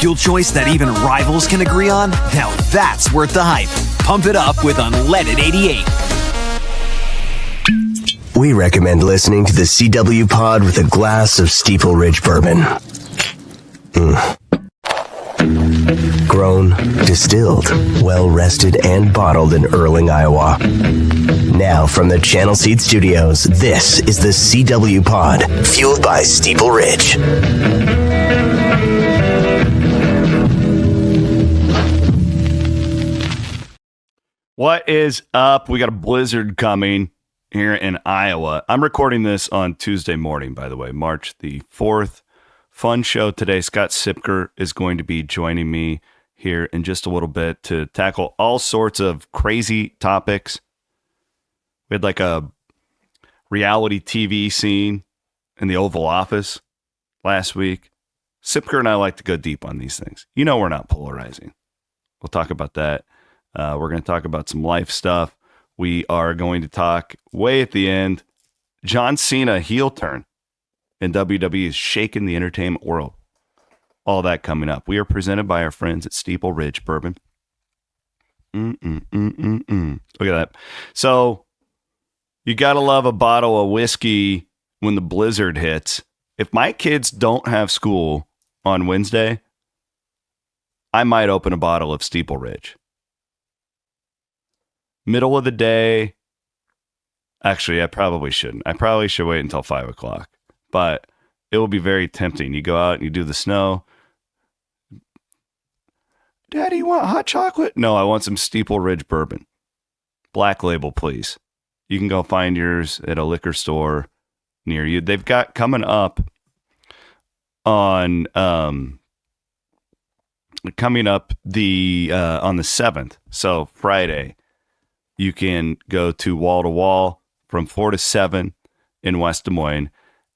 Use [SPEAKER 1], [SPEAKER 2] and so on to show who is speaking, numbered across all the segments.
[SPEAKER 1] fuel choice that even rivals can agree on? Now that's worth the hype. Pump it up with Unleaded 88.
[SPEAKER 2] We recommend listening to the CW pod with a glass of Steeple Ridge Bourbon. Grown, distilled, well-rested, and bottled in Erling, Iowa. Now from the Channel Seed Studios, this is the CW pod, fueled by Steeple Ridge.
[SPEAKER 3] What is up? We got a blizzard coming here in Iowa. I'm recording this on Tuesday morning, by the way, March the 4th. Fun show today. Scott Siepker is going to be joining me here in just a little bit to tackle all sorts of crazy topics. We had like a reality TV scene in the Oval Office last week. Siepker and I like to go deep on these things. You know we're not polarizing. We'll talk about that. We're going to talk about some life stuff. We are going to talk way at the end. John Cena heel turn in WWE is shaking the entertainment world. All that coming up. We are presented by our friends at Steeple Ridge Bourbon. Look at that. So you got to love a bottle of whiskey when the blizzard hits. If my kids don't have school on Wednesday, I might open a bottle of Steeple Ridge. Middle of the day. Actually, I probably shouldn't. I probably should wait until 5 o'clock. But it will be very tempting. You go out and you do the snow. Daddy, you want hot chocolate? No, I want some Steeple Ridge Bourbon. Black label, please. You can go find yours at a liquor store near you. They've got coming up on the on the 7th. So Friday. You can go to Wall to Wall from 4 to 7 in West Des Moines,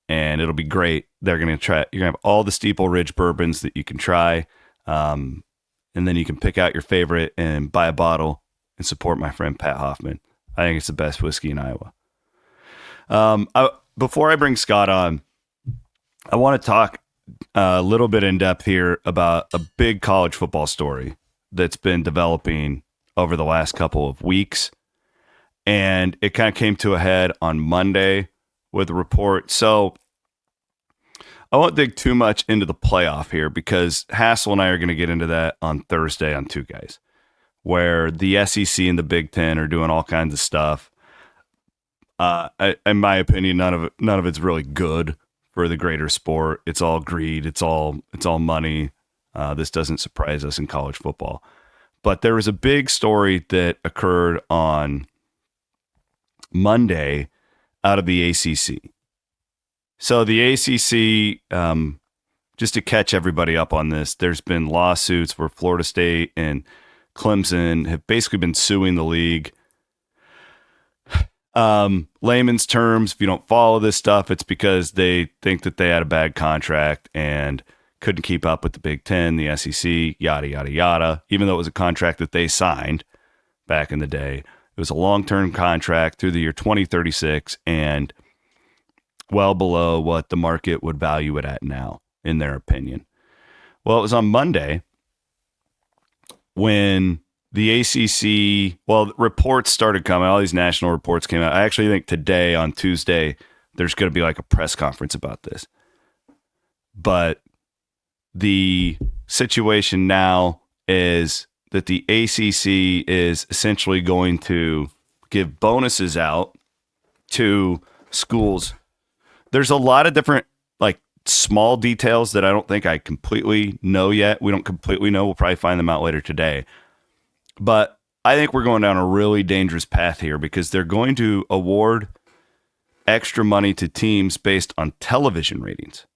[SPEAKER 3] and it'll be great. They're going to try. You're going to have all the Steeple Ridge bourbons that you can try, and then you can pick out your favorite and buy a bottle and support my friend Pat Hoffman. I think it's the best whiskey in Iowa. Before I bring Scott on, I want to talk a little bit in depth here about a big college football story that's been developing over the last couple of weeks. And it kind of came to a head on Monday with a report. So I won't dig too much into the playoff here because Hassel and I are going to get into that on Thursday on Two Guys, where the SEC and the Big Ten are doing all kinds of stuff. In my opinion, none of it's really good for the greater sport. It's all greed. It's all money. This doesn't surprise us in college football. But there was a big story that occurred on Monday out of the ACC. So the ACC, just to catch everybody up on this, there's been lawsuits where Florida State and Clemson have basically been suing the league. Layman's terms, if you don't follow this stuff, it's because they think that they had a bad contract and couldn't keep up with the Big Ten, the SEC, yada, yada, yada, even though it was a contract that they signed back in the day. It was a long-term contract through the year 2036 and well below what the market would value it at now, in their opinion. Well, it was on Monday when the ACC, reports started coming. All these national reports came out. I actually think today, on Tuesday, there's going to be like a press conference about this. But the situation now is that the ACC is essentially going to give bonuses out to schools. There's a lot of different small details that I don't think I completely know yet. We don't completely know. We'll probably find them out later today. But I think we're going down a really dangerous path here because they're going to award extra money to teams based on television ratings.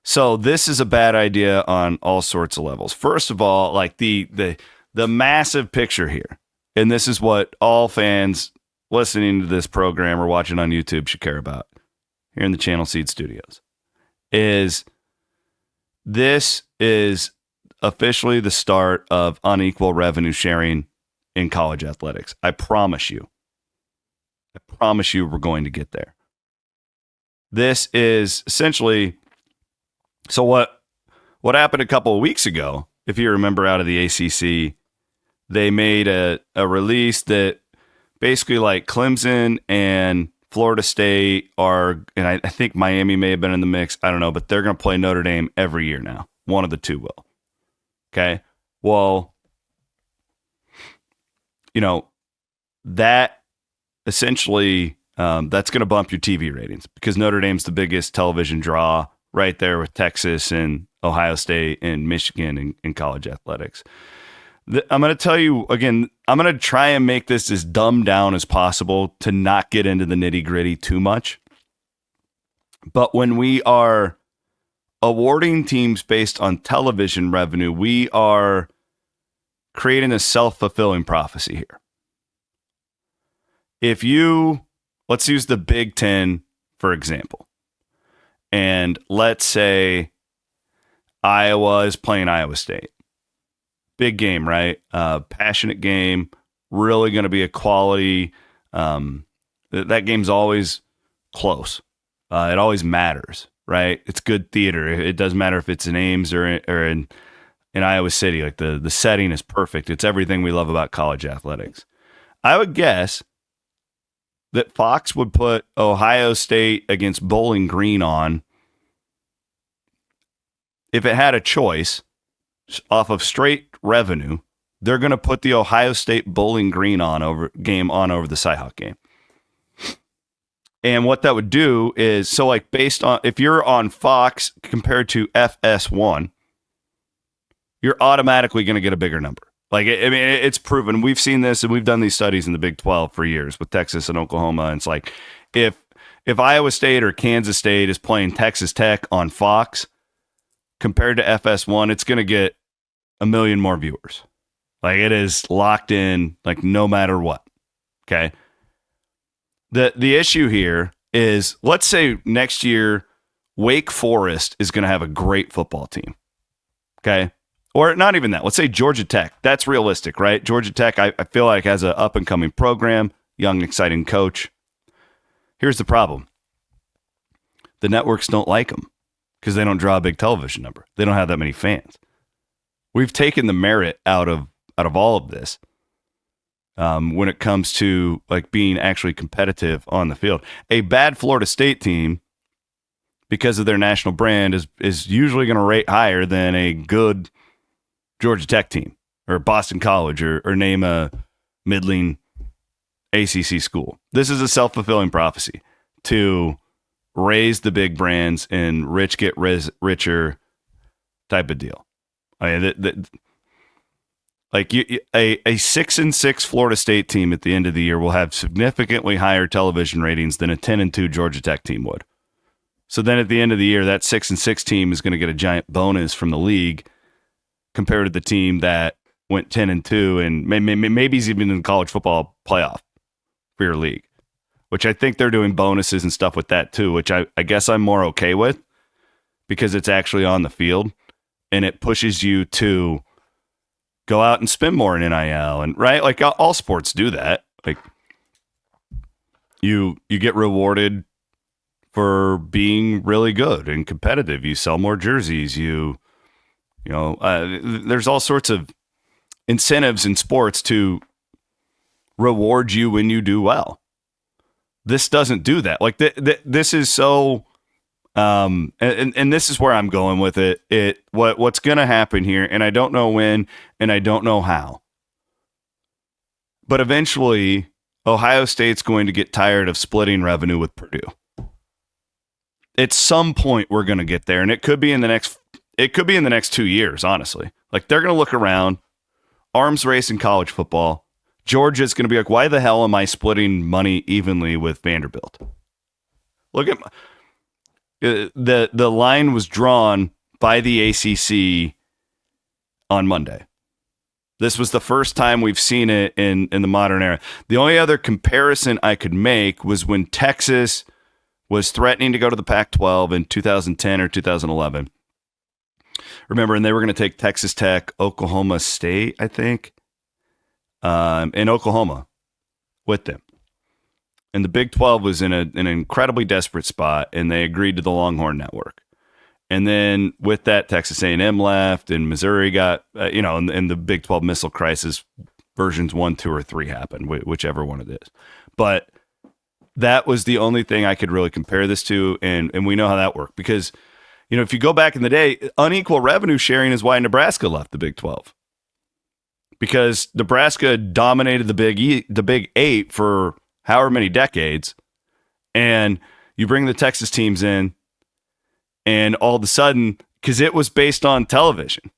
[SPEAKER 3] So this is a bad idea on all sorts of levels. First of all, the massive picture here, and this is what all fans listening to this program or watching on YouTube should care about here in the Channel Seed Studios, is this is officially the start of unequal revenue sharing in college athletics. I promise you we're going to get there. This is essentially, so what What happened a couple of weeks ago, if you remember out of the ACC, they made a release that basically like Clemson and Florida State are, and I think Miami may have been in the mix. I don't know, but they're going to play Notre Dame every year now. One of the two will. Okay. Well, that essentially, that's going to bump your TV ratings because Notre Dame's the biggest television draw right there with Texas and Ohio State and Michigan in college athletics. I'm going to tell you again, I'm going to try and make this as dumbed down as possible to not get into the nitty gritty too much. But when we are awarding teams based on television revenue, we are creating a self-fulfilling prophecy here. Let's use the Big Ten, for example. And let's say Iowa is playing Iowa State. Big game, right? Passionate game, really going to be a quality. That game's always close. It always matters, right? It's good theater. It doesn't matter if it's in Ames or in Iowa City. Like the setting is perfect. It's everything we love about college athletics. I would guess that Fox would put Ohio State against Bowling Green on if it had a choice off of straight revenue. They're going to put the Ohio State Bowling Green over the Cyhawk game. And what that would do is, so like based on, if you're on Fox compared to FS1, you're automatically going to get a bigger number. Like, it's proven. We've seen this and we've done these studies in the Big 12 for years with Texas and Oklahoma. And it's like, if Iowa State or Kansas State is playing Texas Tech on Fox compared to FS1, it's going to get 1 million more viewers. Like, it is locked in, like, no matter what. Okay. The issue here is, let's say next year, Wake Forest is going to have a great football team. Okay. Or not even that. Let's say Georgia Tech. That's realistic, right? Georgia Tech, I feel like, has an up-and-coming program, young, exciting coach. Here's the problem. The networks don't like them because they don't draw a big television number. They don't have that many fans. We've taken the merit out of all of this when it comes to like being actually competitive on the field. A bad Florida State team, because of their national brand, is usually going to rate higher than a good Georgia Tech team or Boston College or name a middling ACC school. This is a self-fulfilling prophecy to raise the big brands and rich get richer type of deal. I mean, a 6-6 Florida State team at the end of the year will have significantly higher television ratings than a 10-2 Georgia Tech team would. So then at the end of the year, that 6-6 team is going to get a giant bonus from the league compared to the team that went 10-2 and maybe he's even in the college football playoff for your league, which I think they're doing bonuses and stuff with that too, which I guess I'm more okay with because it's actually on the field and it pushes you to go out and spend more in NIL and right. Like all sports do that. Like you get rewarded for being really good and competitive. You sell more jerseys. There's all sorts of incentives in sports to reward you when you do well. This doesn't do that. Like this is so, and this is where I'm going with it. What's going to happen here, and I don't know when, and I don't know how, but eventually Ohio State's going to get tired of splitting revenue with Purdue. At some point, we're going to get there, and it could be in the next 2 years, honestly. Like, they're going to look around, arms race in college football. Georgia's going to be like, why the hell am I splitting money evenly with Vanderbilt? Look at the line was drawn by the ACC on Monday. This was the first time we've seen it in the modern era. The only other comparison I could make was when Texas was threatening to go to the Pac-12 in 2010 or 2011. Remember, and they were going to take Texas Tech, Oklahoma State, I think, in Oklahoma with them. And the Big 12 was in an incredibly desperate spot, and they agreed to the Longhorn Network. And then with that, Texas A&M left, and Missouri got, and the Big 12 missile crisis versions 1, 2, or 3 happened, whichever one it is. But that was the only thing I could really compare this to, and we know how that worked. Because, if you go back in the day, unequal revenue sharing is why Nebraska left the Big 12. Because Nebraska dominated the Big 8 for however many decades, and you bring the Texas teams in, and all of a sudden, because it was based on television,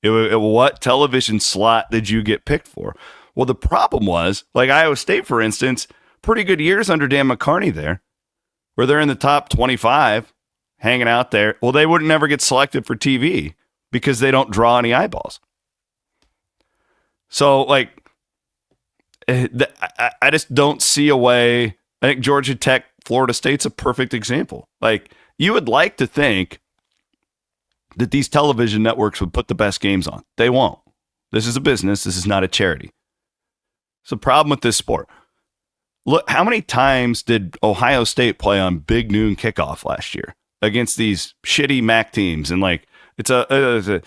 [SPEAKER 3] what television slot did you get picked for? Well, the problem was, like Iowa State, for instance, pretty good years under Dan McCarney there, where they're in the top 25, hanging out there. Well, they would never get selected for TV because they don't draw any eyeballs. So, like, I just don't see a way. I think Georgia Tech, Florida State's a perfect example. Like, you would like to think that these television networks would put the best games on. They won't. This is a business. This is not a charity. It's a problem with this sport. Look, how many times did Ohio State play on Big Noon kickoff last year against these shitty MAC teams? And like, they were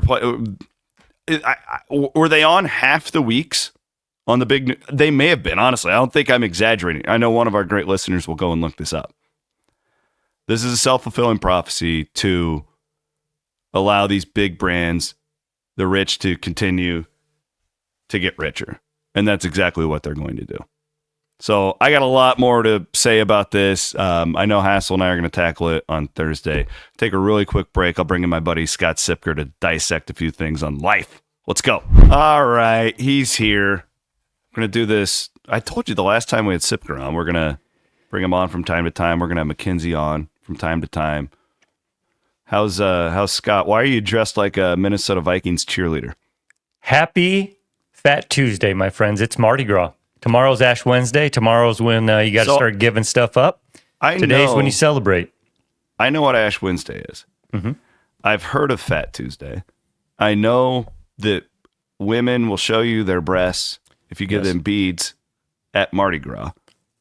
[SPEAKER 3] playing. Were they on half the weeks on the Big? They may have been. Honestly, I don't think I'm exaggerating. I know one of our great listeners will go and look this up. This is a self-fulfilling prophecy to allow these big brands, the rich, to continue to get richer, and that's exactly what they're going to do. So I got a lot more to say about this. I know Hassel and I are going to tackle it on Thursday. Take a really quick break. I'll bring in my buddy Scott Siepker to dissect a few things on life. Let's go. All right, he's here. We're going to do this. I told you the last time we had Siepker on, we're going to bring him on from time to time. We're going to have McKenzie on from time to time. How's Scott? Why are you dressed like a Minnesota Vikings cheerleader?
[SPEAKER 4] Happy Fat Tuesday, my friends. It's Marty Gras. Tomorrow's Ash Wednesday. Tomorrow's when you got to start giving stuff up. Today's when you celebrate.
[SPEAKER 3] I know what Ash Wednesday is.
[SPEAKER 4] Mm-hmm.
[SPEAKER 3] I've heard of Fat Tuesday. I know that women will show you their breasts if you give them beads at Marty Gras.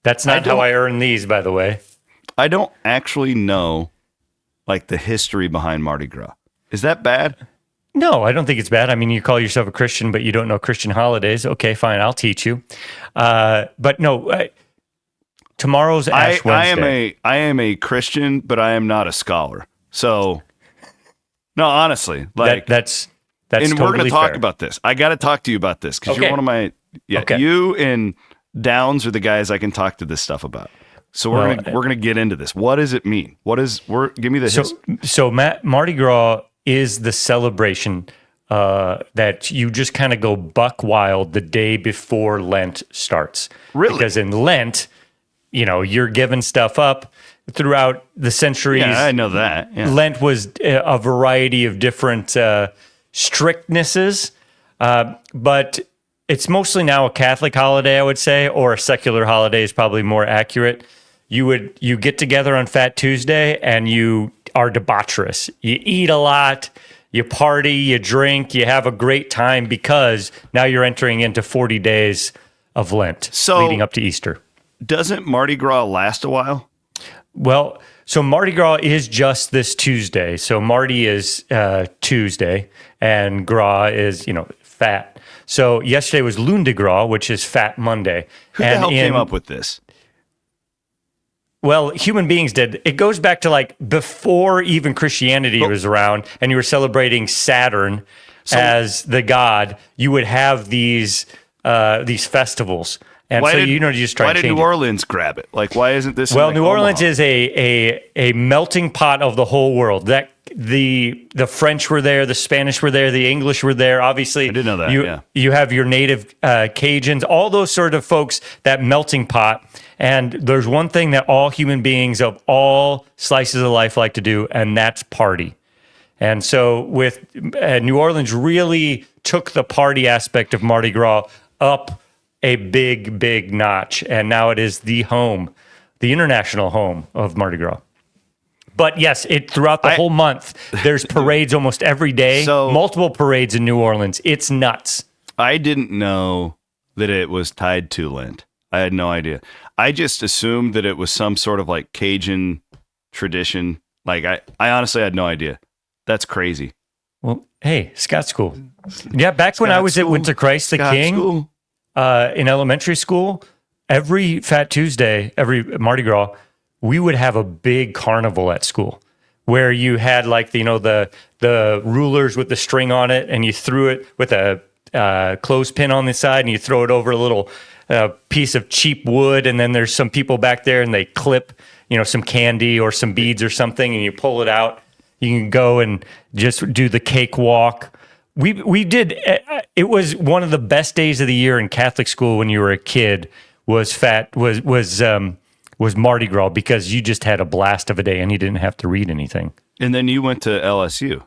[SPEAKER 4] That's not how I earn these, by the way.
[SPEAKER 3] I don't actually know, like, the history behind Marty Gras. Is that bad?
[SPEAKER 4] No, I don't think it's bad. I mean, you call yourself a Christian, but you don't know Christian holidays. Okay, fine, I'll teach you. But no, tomorrow's Ash Wednesday.
[SPEAKER 3] I am a Christian, but I am not a scholar. So, no, honestly, like
[SPEAKER 4] that's
[SPEAKER 3] and
[SPEAKER 4] totally
[SPEAKER 3] we're going to talk
[SPEAKER 4] fair.
[SPEAKER 3] about this. I got to talk to you about this because you're one of my
[SPEAKER 4] Okay.
[SPEAKER 3] You and Downs are the guys I can talk to this stuff about. So we're gonna get into this. What does it mean? Give me the history.
[SPEAKER 4] So Mardi Gras is the celebration that you just kind of go buck wild the day before Lent starts.
[SPEAKER 3] Really?
[SPEAKER 4] Because in Lent, you're giving stuff up throughout the centuries.
[SPEAKER 3] Yeah, I know that. Yeah.
[SPEAKER 4] Lent was a variety of different strictnesses, but it's mostly now a Catholic holiday, I would say, or a secular holiday is probably more accurate. You get together on Fat Tuesday and you are debaucherous. You eat a lot, you party, you drink, you have a great time because now you're entering into 40 days of Lent leading up to Easter.
[SPEAKER 3] Doesn't Mardi Gras last a while?
[SPEAKER 4] Well, so Mardi Gras is just this Tuesday. So Mardi is Tuesday and Gras is, fat. So yesterday was Lundi Gras, which is Fat Monday.
[SPEAKER 3] Who the hell came up with this?
[SPEAKER 4] Well, human beings did. It goes back to like before even Christianity was around and you were celebrating Saturn as the god, you would have these festivals. And you just try to change it.
[SPEAKER 3] Why did New Orleans grab it? Like, why isn't this?
[SPEAKER 4] Well, New Orleans is a melting pot of the whole world. That the French were there, the Spanish were there, the English were there. Obviously,
[SPEAKER 3] I didn't know that.
[SPEAKER 4] You have your native Cajuns, all those sort of folks. That melting pot. And there's one thing that all human beings of all slices of life like to do, and that's party. And so, with New Orleans, really took the party aspect of Mardi Gras up a big, big notch, and now it is the international home of Mardi Gras. But yes, throughout the whole month, there's parades almost every day, multiple parades in New Orleans. It's nuts.
[SPEAKER 3] I didn't know that it was tied to Lent. I had no idea. I just assumed that it was some sort of like Cajun tradition, Like I honestly had no idea. That's crazy.
[SPEAKER 4] Well, hey, Scott School. Yeah, back when I was at Winter Christ the King in elementary school, every Fat Tuesday, every Mardi Gras, we would have a big carnival at school where you had like the rulers with the string on it, and you threw it with a clothespin on the side, and you throw it over a little piece of cheap wood, and then there's some people back there, and they clip some candy or some beads or something, and you pull it out. You can go and just do the cake walk. We did. It was one of the best days of the year in Catholic school when you were a kid. Was Mardi Gras, because you just had a blast of a day and you didn't have to read anything.
[SPEAKER 3] And then you went to LSU.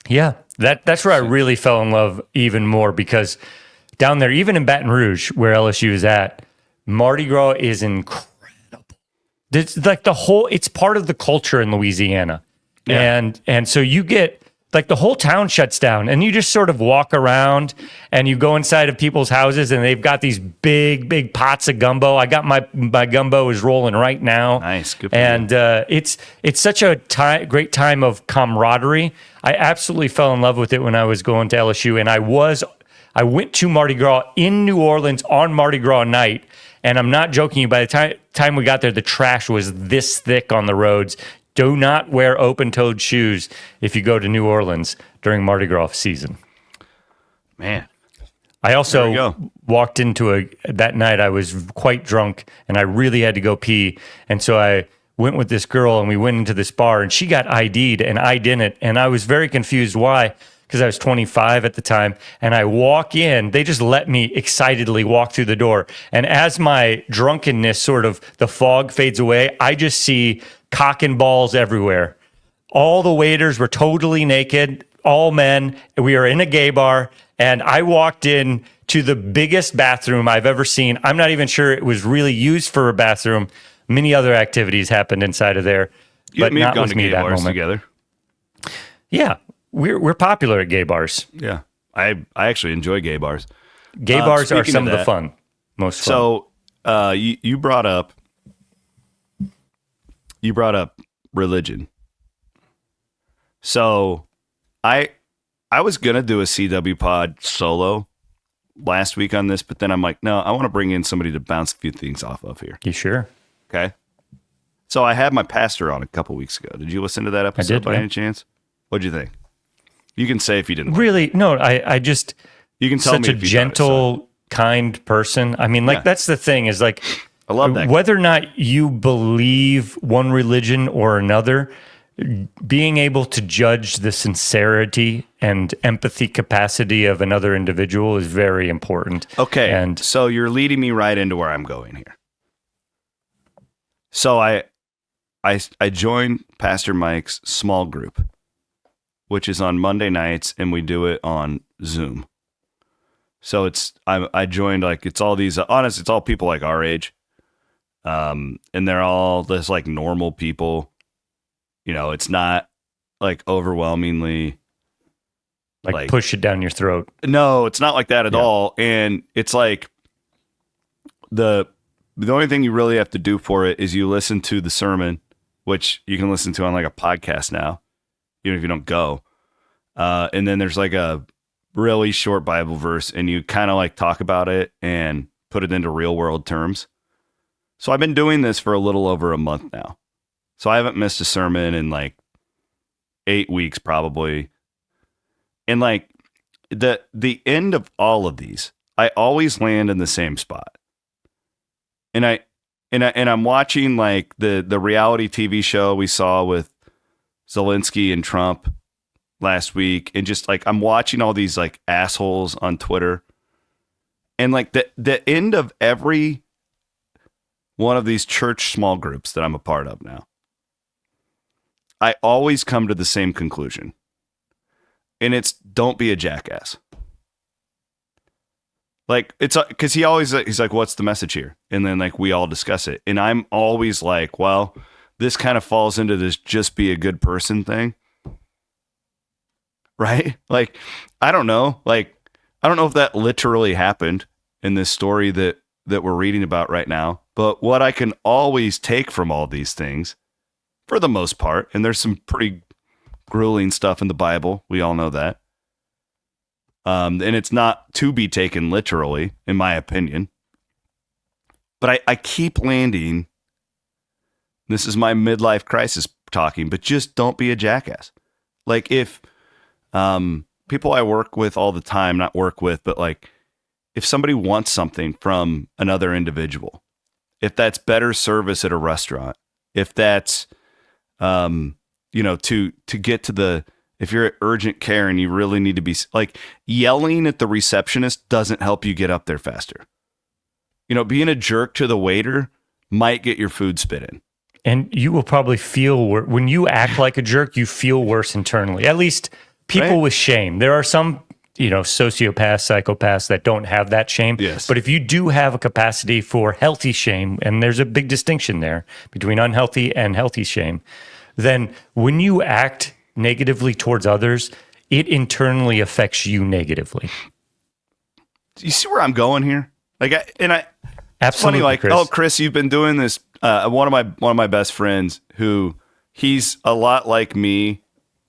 [SPEAKER 4] Yeah, that's where I really fell in love even more, because down there, even in Baton Rouge, where LSU is at, Mardi Gras is incredible. It's like it's part of the culture in Louisiana. Yeah. And so you get, like, the whole town shuts down, and you just sort of walk around, and you go inside of people's houses, and they've got these big pots of gumbo. I got my gumbo is rolling right now.
[SPEAKER 3] Nice, good for
[SPEAKER 4] and
[SPEAKER 3] you.
[SPEAKER 4] It's such a great time of camaraderie. I absolutely fell in love with it when I was going to LSU, and I went to Mardi Gras in New Orleans on Mardi Gras night. And I'm not joking you. By the time we got there, the trash was this thick on the roads. Do not wear open-toed shoes if you go to New Orleans during Mardi Gras season.
[SPEAKER 3] Man.
[SPEAKER 4] I also walked into that night, I was quite drunk, and I really had to go pee. And so I went with this girl, and we went into this bar, and she got ID'd, and I didn't. And I was very confused why, because I was 25 at the time. And I walk in, they just let me excitedly walk through the door. And as my drunkenness the fog fades away, I just see cock and balls everywhere. All the waiters were totally naked, all men. We are in a gay bar, and I walked in to the biggest bathroom I've ever seen. I'm not even sure it was really used for a bathroom. Many other activities happened inside of there, but not with me that moment.
[SPEAKER 3] Together.
[SPEAKER 4] Yeah, we're popular at gay bars.
[SPEAKER 3] Yeah, I actually enjoy gay bars.
[SPEAKER 4] Gay bars are some of the fun, most fun.
[SPEAKER 3] So you brought up religion. So I was gonna do a CW pod solo last week on this, but then I'm like, no, I want to bring in somebody to bounce a few things off of here.
[SPEAKER 4] You sure?
[SPEAKER 3] Okay. So I had my pastor on a couple weeks ago. Did you listen to that episode by any chance? What'd you think? You can say if you didn't.
[SPEAKER 4] Really? No, I just.
[SPEAKER 3] You can tell
[SPEAKER 4] such
[SPEAKER 3] me
[SPEAKER 4] a
[SPEAKER 3] if you
[SPEAKER 4] gentle, kind person. I mean, that's the thing is, like,
[SPEAKER 3] I love that.
[SPEAKER 4] Whether or not you believe one religion or another, being able to judge the sincerity and empathy capacity of another individual is very important.
[SPEAKER 3] Okay.
[SPEAKER 4] And
[SPEAKER 3] so you're leading me right into where I'm going here. So I joined Pastor Mike's small group, which is on Monday nights, and we do it on Zoom. So I joined, like, it's all these, honestly, it's all people like our age. And they're all just like normal people. It's not like overwhelmingly
[SPEAKER 4] like push it down your throat.
[SPEAKER 3] No, it's not like that at all. And it's like the only thing you really have to do for it is you listen to the sermon, which you can listen to on like a podcast now, even if you don't go. And then there's like a really short Bible verse, and you kind of like talk about it and put it into real world terms. So I've been doing this for a little over a month now. So I haven't missed a sermon in like 8 weeks probably. And like the end of all of these, I always land in the same spot. And I'm watching like the reality TV show we saw with Zelensky and Trump last week, and just like I'm watching all these like assholes on Twitter. And like the end of every one of these church small groups that I'm a part of now, I always come to the same conclusion. And it's, don't be a jackass. Like, it's because he's like, what's the message here? And then like we all discuss it. And I'm always like, well, this kind of falls into this just be a good person thing. Right? Like, I don't know. Like, I don't know if that literally happened in this story that we're reading about right now. But what I can always take from all these things for the most part. And there's some pretty grueling stuff in the Bible. We all know that. And it's not to be taken literally, in my opinion. But I keep landing. This is my midlife crisis talking, but just don't be a jackass. Like if people I work with all the time, not work with, but like if somebody wants something from another individual, if that's better service at a restaurant, if that's, to get to the, if you're at urgent care and you really need to be like yelling at the receptionist doesn't help you get up there faster. Being a jerk to the waiter might get your food spit in.
[SPEAKER 4] And you will probably feel, when you act like a jerk, you feel worse internally. At least people with shame. There are some, sociopaths, psychopaths that don't have that shame.
[SPEAKER 3] Yes.
[SPEAKER 4] But if you do have a capacity for healthy shame, and there's a big distinction there between unhealthy and healthy shame, then when you act negatively towards others, it internally affects you negatively.
[SPEAKER 3] You see where I'm going here?
[SPEAKER 4] Absolutely,
[SPEAKER 3] funny, like,
[SPEAKER 4] Chris.
[SPEAKER 3] Chris, you've been doing this. One of my best friends, who he's a lot like me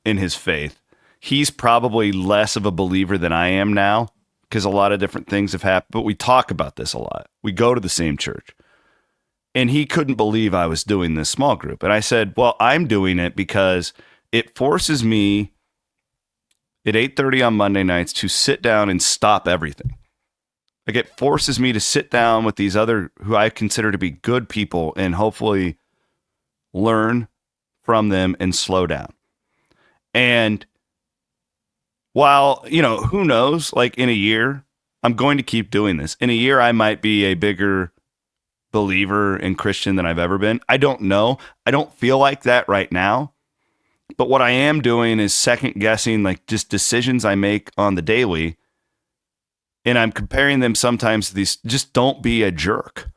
[SPEAKER 3] in his faith. He's probably less of a believer than I am now because a lot of different things have happened. But we talk about this a lot. We go to the same church, and he couldn't believe I was doing this small group. And I said, "Well, I'm doing it because it forces me at 8:30 on Monday nights to sit down and stop everything." Like it forces me to sit down with these other who I consider to be good people and hopefully learn from them and slow down. And while, who knows, like in a year, I'm going to keep doing this. In a year, I might be a bigger believer and Christian than I've ever been. I don't know. I don't feel like that right now. But what I am doing is second guessing, like just decisions I make on the daily. And I'm comparing them sometimes to these, just don't be a jerk.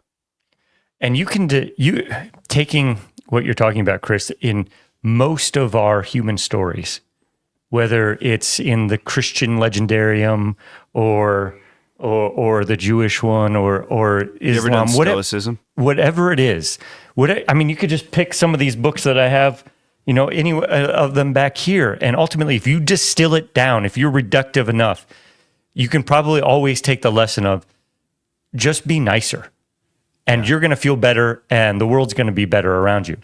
[SPEAKER 4] And you can taking what you're talking about, Chris, in most of our human stories, whether it's in the Christian legendarium or the Jewish one or Islam,
[SPEAKER 3] Stoicism?
[SPEAKER 4] Whatever it is. You could just pick some of these books that I have, any of them back here. And ultimately, if you distill it down, if you're reductive enough, you can probably always take the lesson of just be nicer and you're going to feel better and the world's going to be better around you.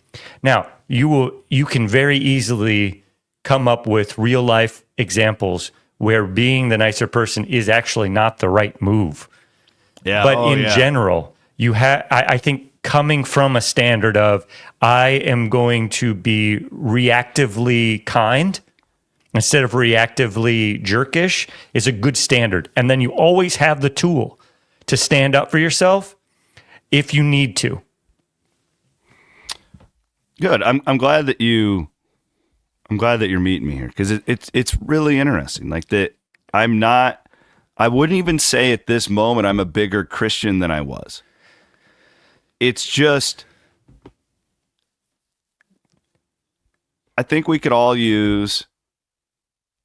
[SPEAKER 4] Now, you can very easily come up with real life examples where being the nicer person is actually not the right move.
[SPEAKER 3] Yeah.
[SPEAKER 4] But in general, I think coming from a standard of I am going to be reactively kind instead of reactively jerkish is a good standard. And then you always have the tool to stand up for yourself if you need to.
[SPEAKER 3] Good. I'm glad that you're meeting me here because it's really interesting. Like that I wouldn't even say at this moment I'm a bigger Christian than I was. It's just, I think we could all use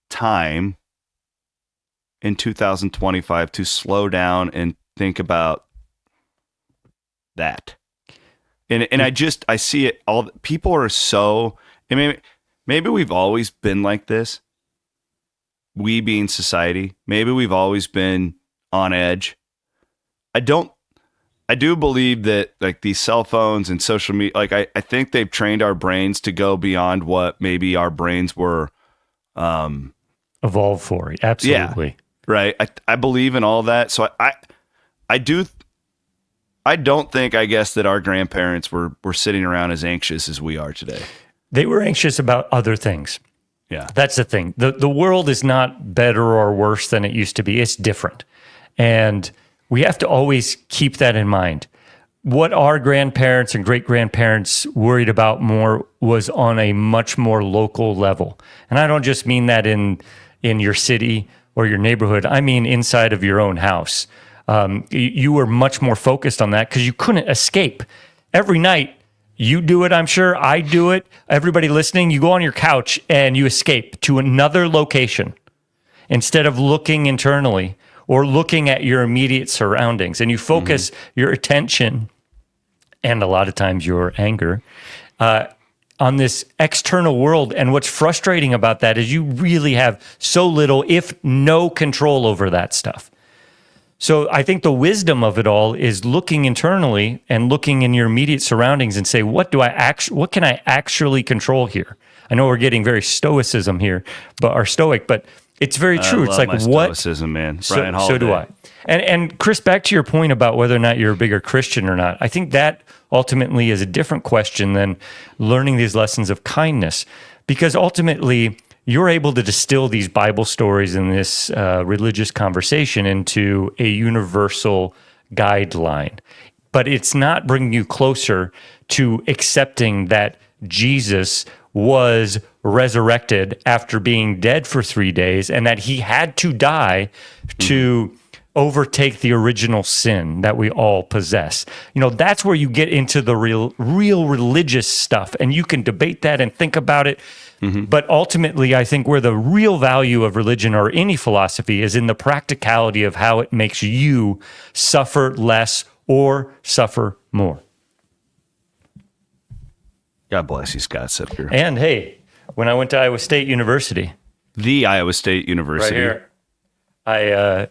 [SPEAKER 3] time in 2025 to slow down and think about that. And I see it all. People are so, maybe we've always been like this. We being society, maybe we've always been on edge. I do believe that like these cell phones and social media, like I think they've trained our brains to go beyond what maybe our brains were
[SPEAKER 4] evolved for. Absolutely.
[SPEAKER 3] Yeah, right. I believe in all that. So I don't think, I guess, that our grandparents were sitting around as anxious as we are today.
[SPEAKER 4] They were anxious about other things.
[SPEAKER 3] Yeah.
[SPEAKER 4] That's the thing. The world is not better or worse than it used to be. It's different. And we have to always keep that in mind. What our grandparents and great-grandparents worried about more was on a much more local level. And I don't just mean that in your city or your neighborhood. I mean inside of your own house. You were much more focused on that because you couldn't escape. Every night, you do it, I'm sure. I do it. Everybody listening, you go on your couch and you escape to another location instead of looking internally or looking at your immediate surroundings. And you focus your attention and a lot of times your anger on this external world. And what's frustrating about that is you really have so little, if no control over that stuff. So I think the wisdom of it all is looking internally and looking in your immediate surroundings and say, what can I actually control here? I know we're getting very stoicism here, but it's very true. It's like
[SPEAKER 3] my
[SPEAKER 4] what
[SPEAKER 3] stoicism, man.
[SPEAKER 4] So do I. And Chris, back to your point about whether or not you're a bigger Christian or not, I think that ultimately is a different question than learning these lessons of kindness, because ultimately you're able to distill these Bible stories and this religious conversation into a universal guideline. But it's not bringing you closer to accepting that Jesus was resurrected after being dead for 3 days and that he had to die to overtake the original sin that we all possess. That's where you get into the real religious stuff, and you can debate that and think about it. But ultimately, I think where the real value of religion or any philosophy is in the practicality of how it makes you suffer less or suffer more.
[SPEAKER 3] God bless you, Scott Siepker.
[SPEAKER 4] And hey, when I went to Iowa State University,
[SPEAKER 3] the Iowa State University,
[SPEAKER 4] right here,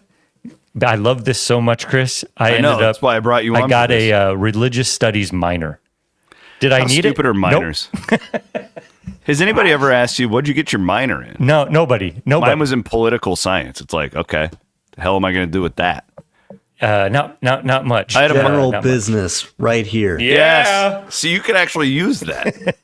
[SPEAKER 4] I love this so much, Chris. I
[SPEAKER 3] know,
[SPEAKER 4] ended up.
[SPEAKER 3] That's why I brought you on.
[SPEAKER 4] I got a religious studies minor. Did I need it?
[SPEAKER 3] How stupid are minors? Nope. Has anybody ever asked you, what'd you get your minor in?
[SPEAKER 4] No, nobody.
[SPEAKER 3] Mine was in political science. It's like, okay, the hell am I going to do with that?
[SPEAKER 4] Not much.
[SPEAKER 3] I had
[SPEAKER 5] General business right here.
[SPEAKER 4] Yeah.
[SPEAKER 3] Yes. So you could actually use that.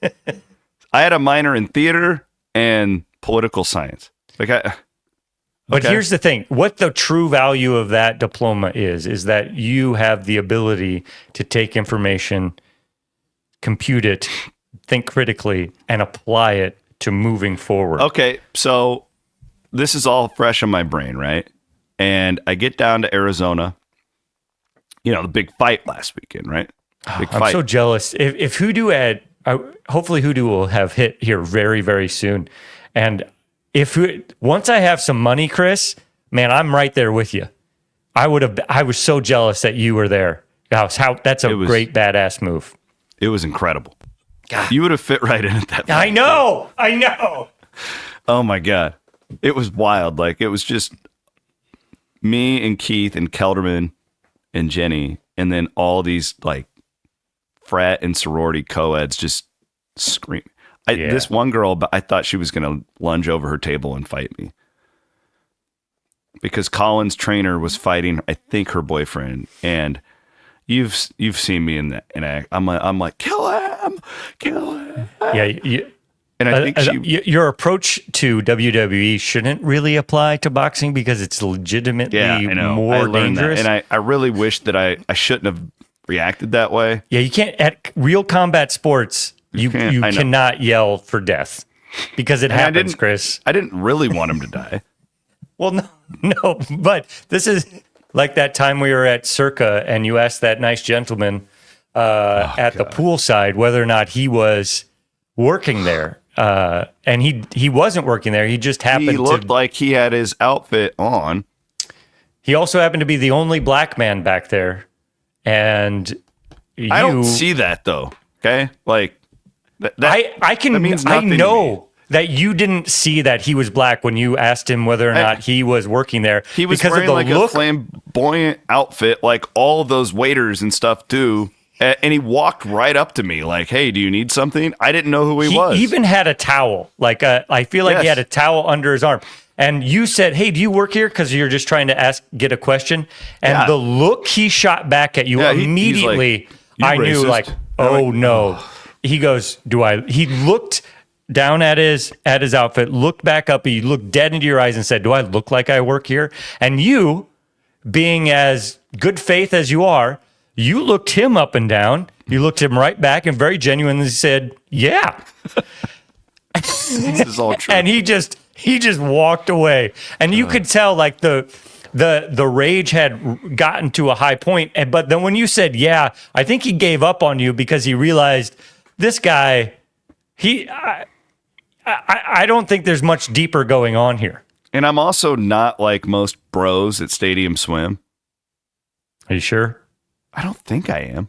[SPEAKER 3] I had a minor in theater and political science.
[SPEAKER 4] But here's the thing. What the true value of that diploma is that you have the ability to take information, compute it, think critically, and apply it to moving forward.
[SPEAKER 3] Okay, so this is all fresh in my brain, right? And I get down to Arizona, the big fight last weekend, right? Big
[SPEAKER 4] I'm
[SPEAKER 3] fight.
[SPEAKER 4] so jealous. If Hoodoo hopefully Hoodoo will have hit here very, very soon. And once I have some money, Chris, man, I'm right there with you. I was so jealous that you were there. That's a great badass move.
[SPEAKER 3] It was incredible. God. You would have fit right in at that point.
[SPEAKER 4] I know.
[SPEAKER 3] Oh my God. It was wild. Like, it was just me and Keith and Kelderman and Jenny, and then all these like frat and sorority co-eds just scream. This one girl, I thought she was going to lunge over her table and fight me because Colin's trainer was fighting, I think, her boyfriend. And you've seen me in that, and I'm like, kill him.
[SPEAKER 4] Yeah.
[SPEAKER 3] And I think
[SPEAKER 4] your approach to WWE shouldn't really apply to boxing because it's legitimately more dangerous.
[SPEAKER 3] And I really wish that I shouldn't have reacted that way.
[SPEAKER 4] Yeah, you can't at real combat sports. You cannot yell for death because it happens, Chris.
[SPEAKER 3] I didn't really want him to die.
[SPEAKER 4] Well, no, but this is like that time we were at Circa and you asked that nice gentleman at the poolside whether or not he was working there. And he wasn't working there. He just happened to...
[SPEAKER 3] He looked like he had his outfit on.
[SPEAKER 4] He also happened to be the only black man back there. And
[SPEAKER 3] I don't see that, though. Okay? Like... That means nothing.
[SPEAKER 4] I know that you didn't see that he was black when you asked him whether or not he was working there.
[SPEAKER 3] He was
[SPEAKER 4] because
[SPEAKER 3] wearing
[SPEAKER 4] of the
[SPEAKER 3] like
[SPEAKER 4] look.
[SPEAKER 3] a flamboyant outfit, like all of those waiters and stuff do. And he walked right up to me like, hey, do you need something? I didn't know who he was.
[SPEAKER 4] He even had a towel. I feel like he had a towel under his arm. And you said, hey, do you work here? Because you're just trying to get a question. And the look he shot back at you immediately,
[SPEAKER 3] like,
[SPEAKER 4] I knew
[SPEAKER 3] racist?
[SPEAKER 4] like, oh no. He goes, he looked down at his outfit, looked back up, he looked dead into your eyes and said, do I look like I work here? And you, being as good faith as you are, you looked him up and down. You looked him right back and very genuinely said, yeah.
[SPEAKER 3] This is all true.
[SPEAKER 4] And he just walked away. And you could tell like the rage had gotten to a high point. But then when you said, yeah, I think he gave up on you because he realized this guy, I don't think there's much deeper going on here.
[SPEAKER 3] And I'm also not like most bros at Stadium Swim.
[SPEAKER 4] Are you sure?
[SPEAKER 3] I don't think I am.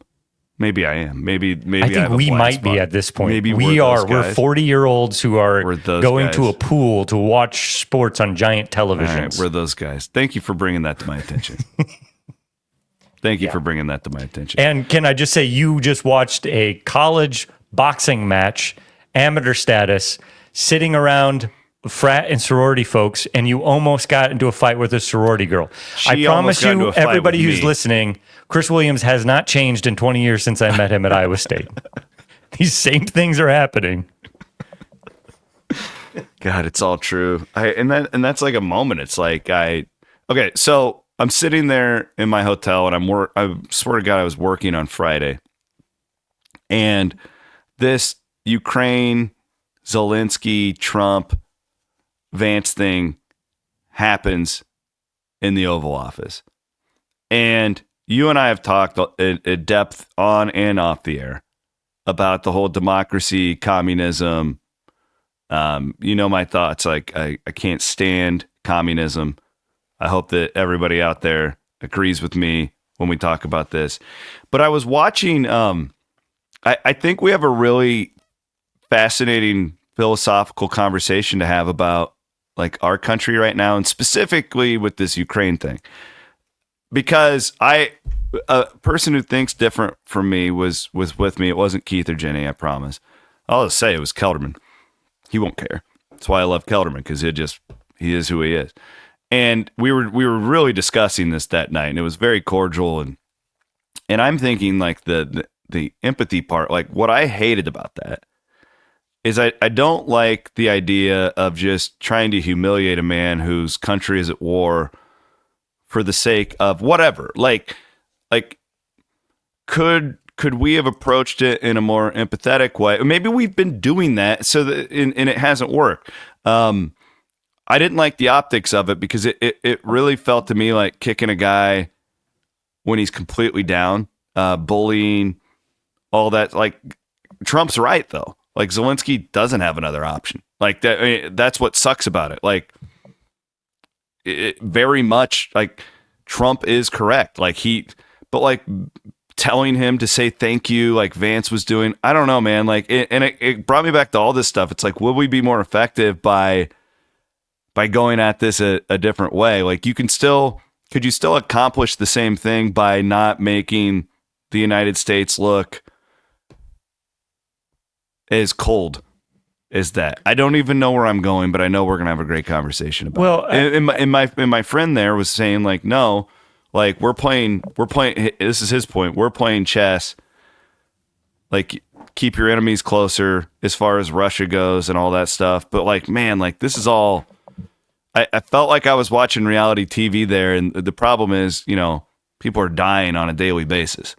[SPEAKER 3] Maybe I am. Maybe
[SPEAKER 4] I think
[SPEAKER 3] have a
[SPEAKER 4] we
[SPEAKER 3] blind
[SPEAKER 4] might
[SPEAKER 3] spot.
[SPEAKER 4] be at this point.
[SPEAKER 3] Maybe
[SPEAKER 4] we
[SPEAKER 3] we're those
[SPEAKER 4] are. We're
[SPEAKER 3] guys.
[SPEAKER 4] 40-year-olds who are
[SPEAKER 3] We're those
[SPEAKER 4] going to
[SPEAKER 3] guys.
[SPEAKER 4] a pool to watch sports on giant
[SPEAKER 3] All
[SPEAKER 4] televisions.
[SPEAKER 3] right, we're those guys. Thank you for bringing that to my attention. Thank you for bringing that to my attention.
[SPEAKER 4] And can I just say, you just watched a college boxing match, amateur status, sitting around frat and sorority folks, and you almost got into a fight with a sorority girl.
[SPEAKER 3] She
[SPEAKER 4] I promise
[SPEAKER 3] almost got into
[SPEAKER 4] you,
[SPEAKER 3] a fight
[SPEAKER 4] everybody
[SPEAKER 3] with
[SPEAKER 4] who's
[SPEAKER 3] me.
[SPEAKER 4] listening, Chris Williams has not changed in 20 years since I met him at Iowa State. These same things are happening.
[SPEAKER 3] God, it's all true. And that's like a moment. It's like okay, so I'm sitting there in my hotel and I swear to God, I was working on Friday. And this Ukraine, Zelensky, Trump, Vance thing happens in the Oval Office. And you and I have talked in depth on and off the air about the whole democracy, communism. You know my thoughts. Like I can't stand communism. I hope that everybody out there agrees with me when we talk about this. But I was watching. I think we have a really fascinating philosophical conversation to have about like our country right now, and specifically with this Ukraine thing. Because a person who thinks different from me was with me. It wasn't Keith or Jenny, I promise. I'll just say it was Kelderman. He won't care. That's why I love Kelderman, because he is who he is. And we were really discussing this that night, and it was very cordial. And I'm thinking like the empathy part, like what I hated about that is I don't like the idea of just trying to humiliate a man whose country is at war for the sake of whatever. Like could we have approached it in a more empathetic way? Maybe we've been doing that and it hasn't worked. I didn't like the optics of it because it really felt to me like kicking a guy when he's completely down, bullying, all that. Like Trump's right though. Like Zelensky doesn't have another option. Like that. I mean, that's what sucks about it. Like it very much like Trump is correct. Like but like telling him to say thank you, like Vance was doing. I don't know, man. Like it brought me back to all this stuff. It's like, will we be more effective by going at this a different way? Like could you still accomplish the same thing by not making the United States look as cold as that? I don't even know where I'm going, but I know we're gonna have a great conversation about it. And my friend there was saying like, no, like we're playing. This is his point. We're playing chess. Like keep your enemies closer as far as Russia goes and all that stuff. But like, man, like this is all. I felt like I was watching reality TV there, and the problem is, people are dying on a daily basis.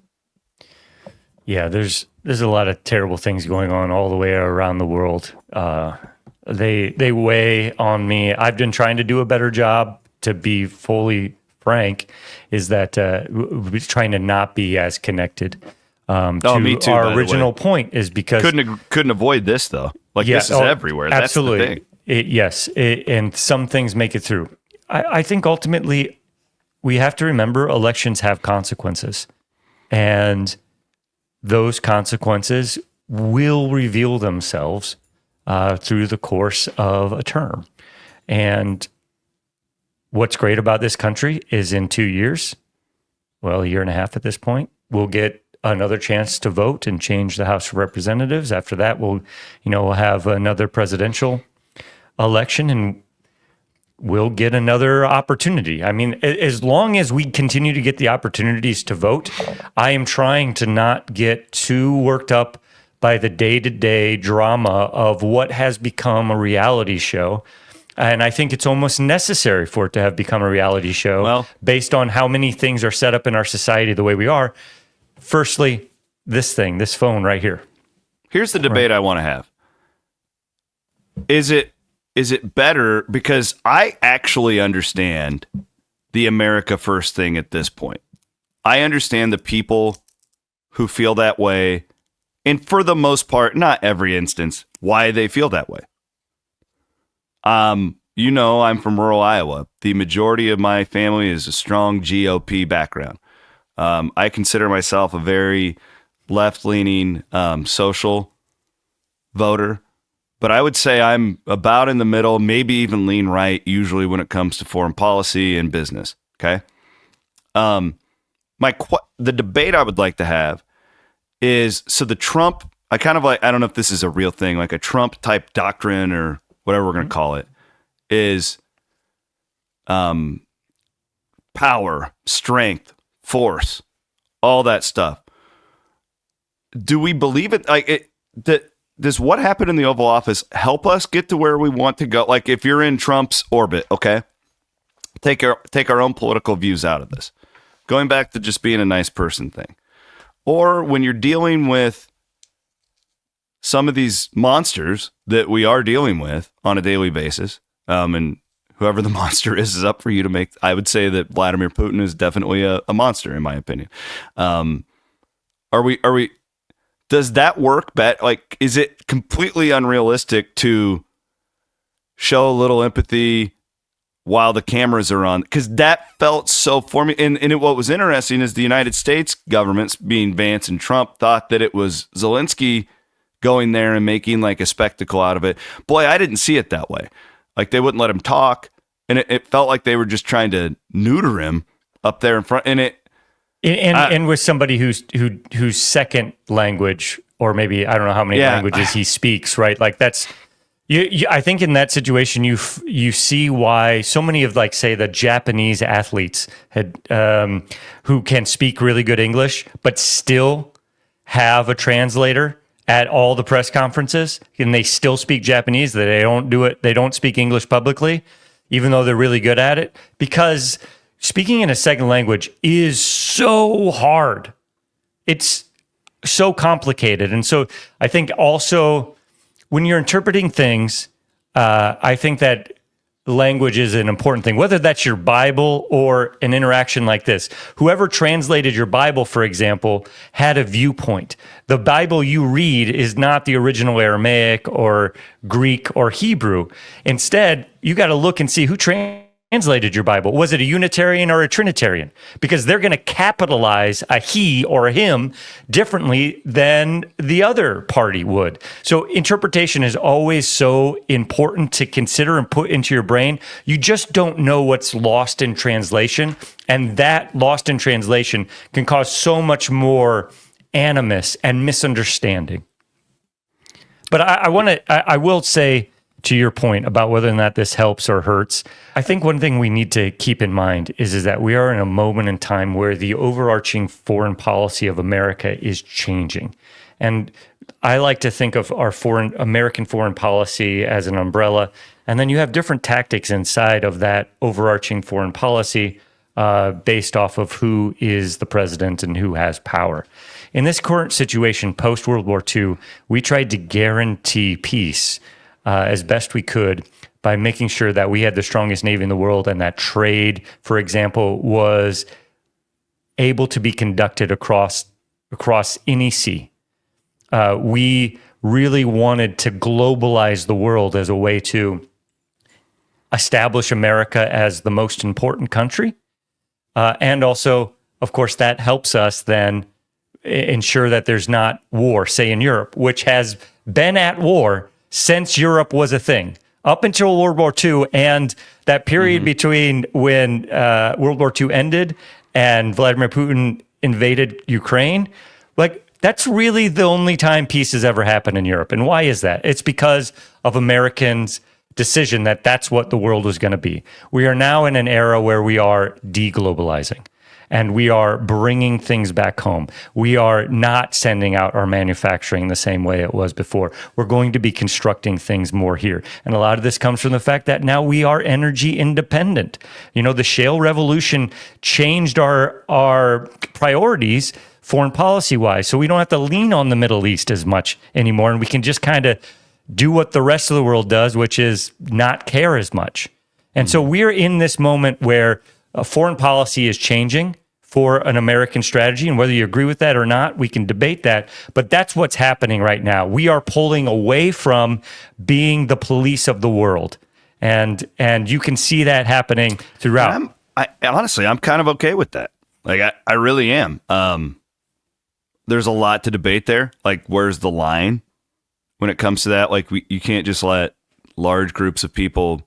[SPEAKER 4] Yeah, there's a lot of terrible things going on all the way around the world. They weigh on me. I've been trying to do a better job, to be fully frank, is that we're trying to not be as connected.
[SPEAKER 3] Me too,
[SPEAKER 4] our original point is because
[SPEAKER 3] couldn't avoid this though. Like this is everywhere.
[SPEAKER 4] Absolutely.
[SPEAKER 3] That's the thing.
[SPEAKER 4] And some things make it through. I think ultimately we have to remember elections have consequences, and those consequences will reveal themselves through the course of a term. And what's great about this country is in 2 years, well, a year and a half at this point, we'll get another chance to vote and change the House of Representatives. After that, we'll have another presidential election, and we'll get another opportunity. I mean, as long as we continue to get the opportunities to vote, I am trying to not get too worked up by the day-to-day drama of what has become a reality show. And I think it's almost necessary for it to have become a reality show based on how many things are set up in our society the way we are. Firstly, this phone right here.
[SPEAKER 3] Here's the debate I want to have. Is it better, because I actually understand the America First thing at this point. I understand the people who feel that way, and for the most part, not every instance, why they feel that way. I'm from rural Iowa. The majority of my family is a strong GOP background. I consider myself a very left-leaning social voter, but I would say I'm about in the middle, maybe even lean right, usually when it comes to foreign policy and business. Okay. The debate I would like to have is, so the Trump, I don't know if this is a real thing, like a Trump type doctrine or whatever we're going to call it, is power, strength, force, all that stuff. Do we believe it? Does what happened in the Oval Office help us get to where we want to go? Like, if you're in Trump's orbit, okay, take our own political views out of this, going back to just being a nice person thing. Or when you're dealing with some of these monsters that we are dealing with on a daily basis, and whoever the monster is up for you to make. I would say that Vladimir Putin is definitely a monster, in my opinion. Are we? Does that work? Like, is it completely unrealistic to show a little empathy while the cameras are on? Because that felt so for me. And what was interesting is the United States governments, being Vance and Trump, thought that it was Zelensky going there and making like a spectacle out of it. Boy, I didn't see it that way. Like, they wouldn't let him talk, and it felt like they were just trying to neuter him up there in front. And
[SPEAKER 4] with somebody whose second language, or maybe I don't know how many languages he speaks, right? Like, that's I think in that situation you see why so many of, like, say, the Japanese athletes had who can speak really good English but still have a translator at all the press conferences, and they still speak Japanese. That they don't speak English publicly, even though they're really good at it, because speaking in a second language is so hard. It's so complicated. And so I think also when you're interpreting things, I think that language is an important thing, whether that's your Bible or an interaction like this. Whoever translated your Bible, for example, had a viewpoint. The Bible you read is not the original Aramaic or Greek or Hebrew. Instead, you got to look and see who translated your Bible. Was it a Unitarian or a Trinitarian? Because they're going to capitalize a he or a him differently than the other party would. So interpretation is always so important to consider and put into your brain. You just don't know what's lost in translation, and that lost in translation can cause so much more animus and misunderstanding. But I will say, to your point about whether or not this helps or hurts, I think one thing we need to keep in mind is that we are in a moment in time where the overarching foreign policy of America is changing. And I like to think of our American foreign policy as an umbrella, and then you have different tactics inside of that overarching foreign policy based off of who is the president and who has power. In this current situation, post-World War II, we tried to guarantee peace as best we could by making sure that we had the strongest navy in the world, and that trade, for example, was able to be conducted across any sea. We really wanted to globalize the world as a way to establish America as the most important country. And also, of course, that helps us then ensure that there's not war, say in Europe, which has been at war since Europe was a thing, up until World War II, and that period between when World War II ended and Vladimir Putin invaded Ukraine. Like, that's really the only time peace has ever happened in Europe. And why is that? It's because of Americans' decision that that's what the world was going to be. We are now in an era where we are deglobalizing, and we are bringing things back home. We are not sending out our manufacturing the same way it was before. We're going to be constructing things more here. And a lot of this comes from the fact that now we are energy independent. You know, the shale revolution changed our priorities foreign policy-wise, so we don't have to lean on the Middle East as much anymore, and we can just kind of do what the rest of the world does, which is not care as much. And so we're in this moment where foreign policy is changing for an American strategy, and whether you agree with that or not, we can debate that, but that's what's happening right now. We are pulling away from being the police of the world, and you can see that happening throughout.
[SPEAKER 3] Honestly, I'm kind of okay with that. Like, I really am. there's a lot to debate there. Like, where's the line when it comes to that? Like, you can't just let large groups of people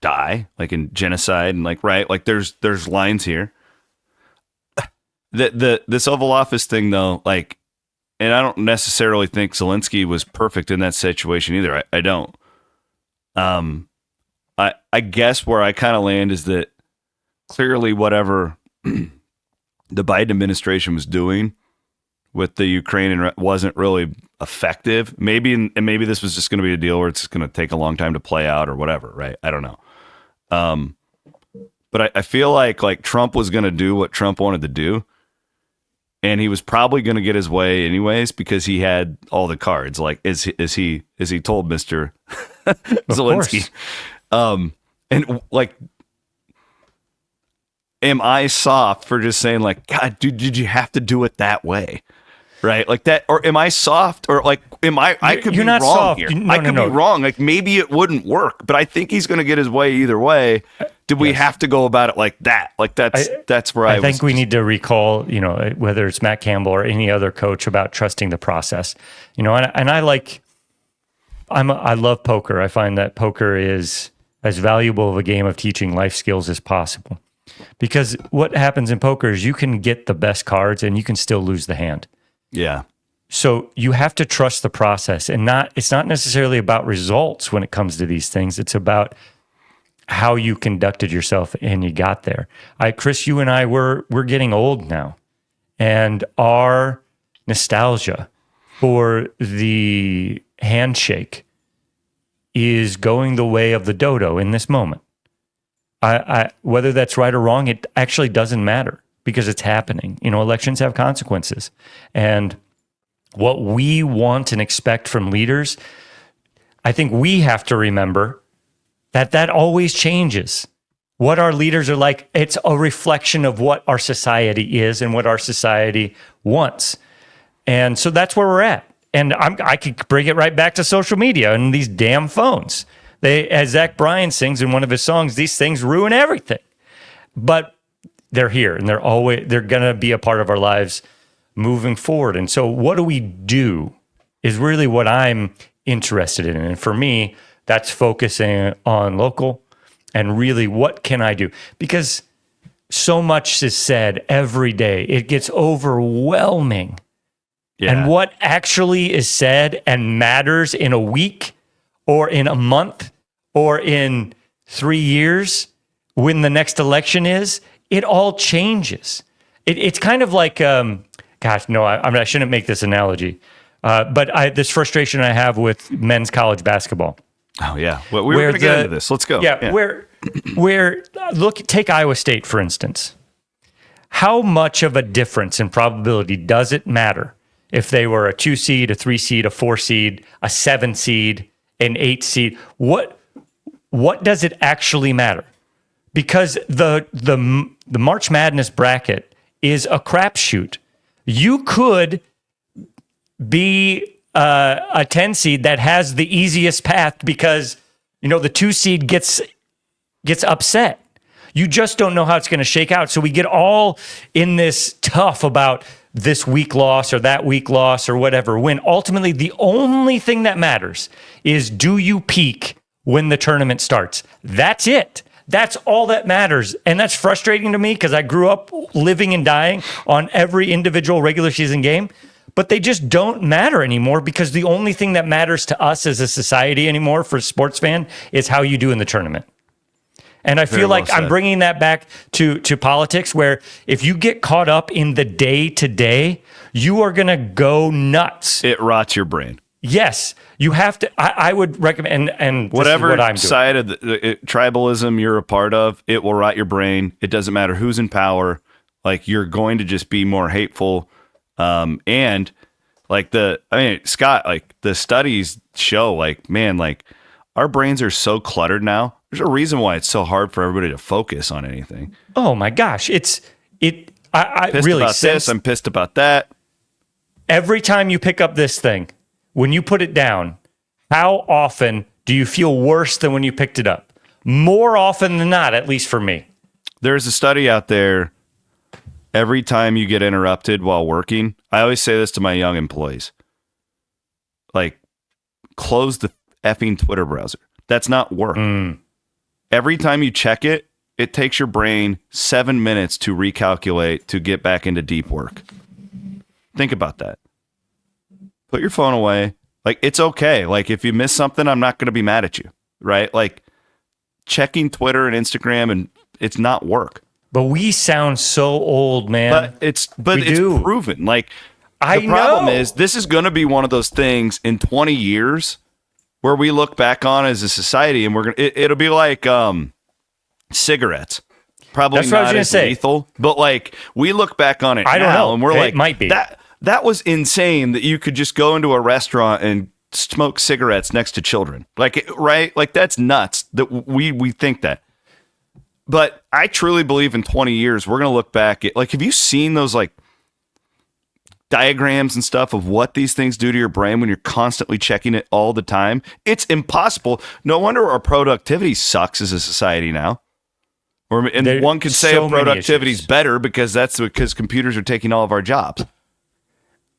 [SPEAKER 3] die, like in genocide, and like, right? Like, there's lines here. This Oval Office thing, though, like, and I don't necessarily think Zelensky was perfect in that situation either. I don't. I guess where I kind of land is that clearly whatever the Biden administration was doing with the Ukraine wasn't really effective. Maybe this was just going to be a deal where it's going to take a long time to play out or whatever, right? I don't know. But I feel like Trump was going to do what Trump wanted to do, and he was probably going to get his way anyways because he had all the cards. Like, as he told Mr. Zelensky. And like, am I soft for just saying like, God, dude, did you have to do it that way? Right? Like that, or am I soft? Or like, I could be wrong
[SPEAKER 4] soft.
[SPEAKER 3] here.
[SPEAKER 4] No,
[SPEAKER 3] I could be wrong. Like maybe it wouldn't work, but I think he's going to get his way either way. Did we have to go about it like that? Like that's where I
[SPEAKER 4] think we need to recall, whether it's Matt Campbell or any other coach about trusting the process, and I love poker. I find that poker is as valuable of a game of teaching life skills as possible. Because what happens in poker is you can get the best cards and you can still lose the hand.
[SPEAKER 3] Yeah.
[SPEAKER 4] So you have to trust the process, and it's not necessarily about results when it comes to these things. It's about how you conducted yourself and you got there. Chris, you and I, we're getting old now, and our nostalgia for the handshake is going the way of the dodo in this moment. I whether that's right or wrong, it actually doesn't matter because it's happening. Elections have consequences. And what we want and expect from leaders, I think we have to remember that always changes. What our leaders are like, it's a reflection of what our society is and what our society wants. And so that's where we're at. And I could bring it right back to social media and these damn phones. As Zach Bryan sings in one of his songs, these things ruin everything. But they're here, and they're going to be a part of our lives moving forward. And so what do we do is really what I'm interested in. And for me, that's focusing on local and really what can I do? Because so much is said every day. It gets overwhelming. Yeah. And what actually is said and matters in a week or in a month or in 3 years when the next election is, it all changes. It's kind of like, I shouldn't make this analogy, but this frustration I have with men's college basketball.
[SPEAKER 3] Oh, yeah. Well, we're going to get into this. Let's go.
[SPEAKER 4] Yeah. Where take Iowa State, for instance. How much of a difference in probability does it matter if they were a 2 seed, a 3 seed, a 4 seed, a 7 seed, an 8 seed? What does it actually matter? Because the March Madness bracket is a crapshoot. You could be a 10 seed that has the easiest path because the 2 seed gets upset. You just don't know how it's going to shake out. So we get all in this tough about this week loss or that week loss or whatever, when ultimately the only thing that matters is, do you peak when the tournament starts? That's it. That's all that matters. And that's frustrating to me because I grew up living and dying on every individual regular season game, but they just don't matter anymore because the only thing that matters to us as a society anymore for a sports fan is how you do in the tournament. And I feel like I'm bringing that back to politics, where if you get caught up in the day-to-day, you are going to go nuts.
[SPEAKER 3] It rots your brain.
[SPEAKER 4] Yes, you have to. I would recommend, and
[SPEAKER 3] whatever
[SPEAKER 4] what I'm
[SPEAKER 3] side of the tribalism you're a part of, it will rot your brain. It doesn't matter who's in power. Like, you're going to just be more hateful. And like Scott, like the studies show, like, man, like our brains are so cluttered now. There's a reason why it's so hard for everybody to focus on anything.
[SPEAKER 4] Oh my gosh. I
[SPEAKER 3] pissed
[SPEAKER 4] really
[SPEAKER 3] about this. I'm pissed about that.
[SPEAKER 4] Every time you pick up this thing, when you put it down, how often do you feel worse than when you picked it up? More often than not, at least for me.
[SPEAKER 3] There's a study out there every time you get interrupted while working, I always say this to my young employees, like, close the effing Twitter browser. That's not work. Every time you check it, it takes your brain 7 minutes to recalculate to get back into deep work. Think about that. Put your phone away. Like, it's okay. Like, if you miss something, I'm not going to be mad at you, right? Like, checking Twitter and Instagram, and it's not work.
[SPEAKER 4] But we sound so old, man.
[SPEAKER 3] But it's proven. Like, the problem is, this is going to be one of those things in 20 years where we look back on as a society, and it'll be like cigarettes. Probably not as lethal, but like, we look back on it
[SPEAKER 4] I
[SPEAKER 3] now,
[SPEAKER 4] don't know.
[SPEAKER 3] and we're like,
[SPEAKER 4] might be.
[SPEAKER 3] That was insane that you could just go into a restaurant and smoke cigarettes next to children. Like, right? Like, that's nuts that we think that. But I truly believe in 20 years, we're going to look back at, like, have you seen those, like, diagrams and stuff of what these things do to your brain when you're constantly checking it all the time? It's impossible. No wonder our productivity sucks as a society now. And one could say productivity is better because computers are taking all of our jobs.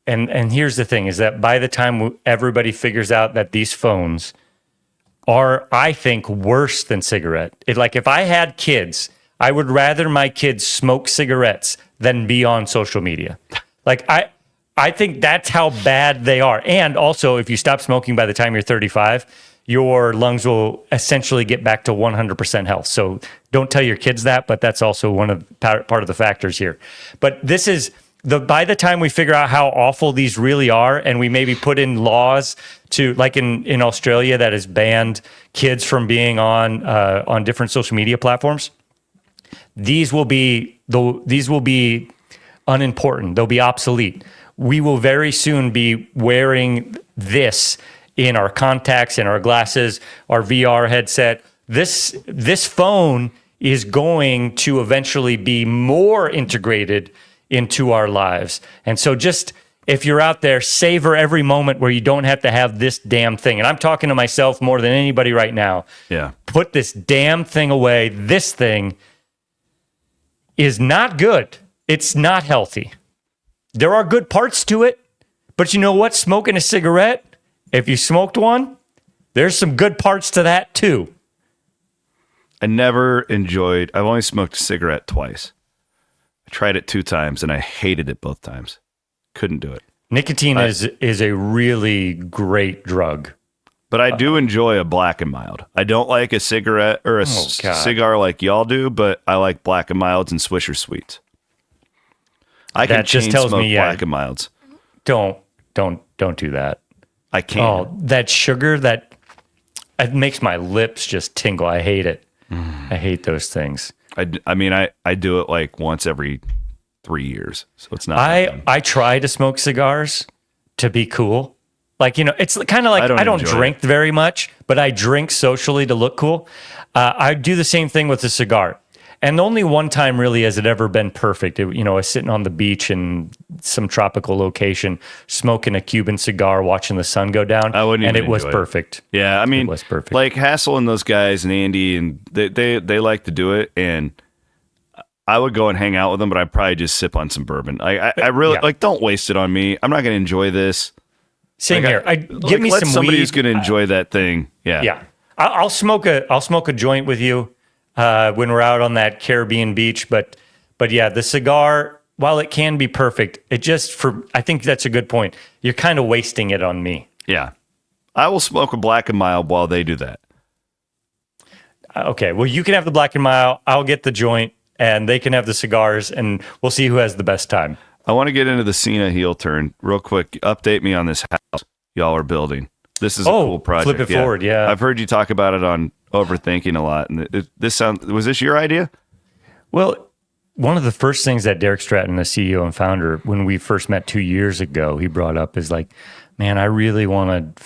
[SPEAKER 4] And here's the thing, is that by the time everybody figures out that these phones are, I think, worse than cigarette. Like, if I had kids, I would rather my kids smoke cigarettes than be on social media. Like, I think that's how bad they are. And also, if you stop smoking by the time you're 35, your lungs will essentially get back to 100% health. So don't tell your kids that, but that's also part of the factors here. But this is... by the time we figure out how awful these really are, and we maybe put in laws to, like in Australia, that has banned kids from being on different social media platforms, these will be unimportant. They'll be obsolete. We will very soon be wearing this in our contacts, in our glasses, our VR headset. This phone is going to eventually be more integrated into our lives. And so just, if you're out there, savor every moment where you don't have to have this damn thing. And I'm talking to myself more than anybody right now.
[SPEAKER 3] Yeah.
[SPEAKER 4] Put this damn thing away. This thing is not good. It's not healthy. There are good parts to it, but you know what? Smoking a cigarette, if you smoked one, there's some good parts to that too.
[SPEAKER 3] I've only smoked a cigarette twice. Tried it 2 times and I hated it both times. Couldn't do it.
[SPEAKER 4] Nicotine is a really great drug.
[SPEAKER 3] But I do enjoy a black and mild. I don't like a cigarette or a cigar like y'all do, but I like black and milds and Swisher Sweets. I can chain smoke black and milds.
[SPEAKER 4] Don't do that.
[SPEAKER 3] I can't.
[SPEAKER 4] Oh, that sugar, it makes my lips just tingle. I hate it. I hate those things.
[SPEAKER 3] I mean, I do it like once every 3 years, so it's not.
[SPEAKER 4] I try to smoke cigars to be cool. Like, it's kind of like I don't drink very much, but I drink socially to look cool. I do the same thing with a cigar. And only one time really has it ever been perfect. I was sitting on the beach in some tropical location, smoking a Cuban cigar, watching the sun go down. And it was perfect.
[SPEAKER 3] Yeah, I mean,
[SPEAKER 4] it was perfect.
[SPEAKER 3] Like Hassel and those guys and Andy, and they like to do it. And I would go and hang out with them, but I'd probably just sip on some bourbon. I really don't waste it on me. I'm not going to enjoy this.
[SPEAKER 4] Same here. Give me some
[SPEAKER 3] somebody
[SPEAKER 4] weed.
[SPEAKER 3] who's going to enjoy that thing. Yeah.
[SPEAKER 4] Yeah. I'll smoke a joint with you when we're out on that Caribbean beach. But yeah, the cigar, while it can be perfect, I think that's a good point. You're kind of wasting it on me.
[SPEAKER 3] Yeah. I will smoke a black and mild while they do that.
[SPEAKER 4] Okay. Well, you can have the black and mild. I'll get the joint, and they can have the cigars, and we'll see who has the best time.
[SPEAKER 3] I want to get into the Cena heel turn real quick. Update me on this house y'all are building. This is a cool project.
[SPEAKER 4] Flip it forward, yeah.
[SPEAKER 3] I've heard you talk about it on Overthinking a lot. And was this your idea?
[SPEAKER 4] Well, one of the first things that Derek Stratton, the CEO and founder, when we first met 2 years ago, he brought up is like, man, I really want to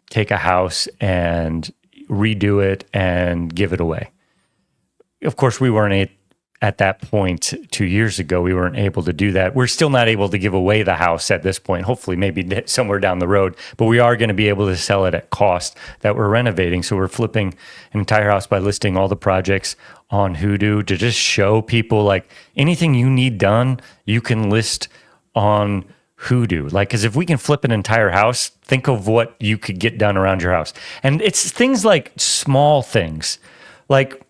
[SPEAKER 4] take a house and redo it and give it away. Of course, we weren't at that point 2 years ago, we weren't able to do that. We're still not able to give away the house at this point, hopefully maybe somewhere down the road, but we are going to be able to sell it at cost that we're renovating. So we're flipping an entire house by listing all the projects on Hoodoo to just show people like anything you need done, you can list on Hoodoo. Like, because if we can flip an entire house, think of what you could get done around your house. And it's things like small things. Like,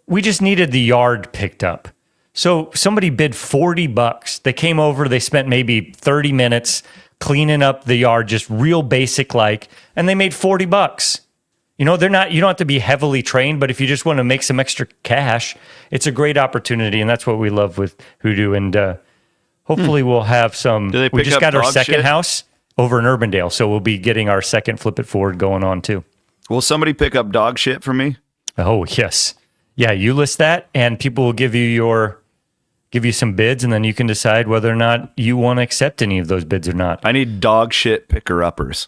[SPEAKER 4] we just needed the yard picked up. So somebody bid $40. They came over, they spent maybe 30 minutes cleaning up the yard, just real basic like, and they made $40. You know, you don't have to be heavily trained, but if you just want to make some extra cash, it's a great opportunity. And that's what we love with Hoodoo. And hopefully we'll have some, we just got our second house over in Urbandale. So we'll be getting our second Flip It Forward going on too.
[SPEAKER 3] Will somebody pick up dog shit for me?
[SPEAKER 4] Oh, yes. Yeah, you list that, and people will give you some bids, and then you can decide whether or not you want to accept any of those bids or not.
[SPEAKER 3] I need dog shit picker-uppers.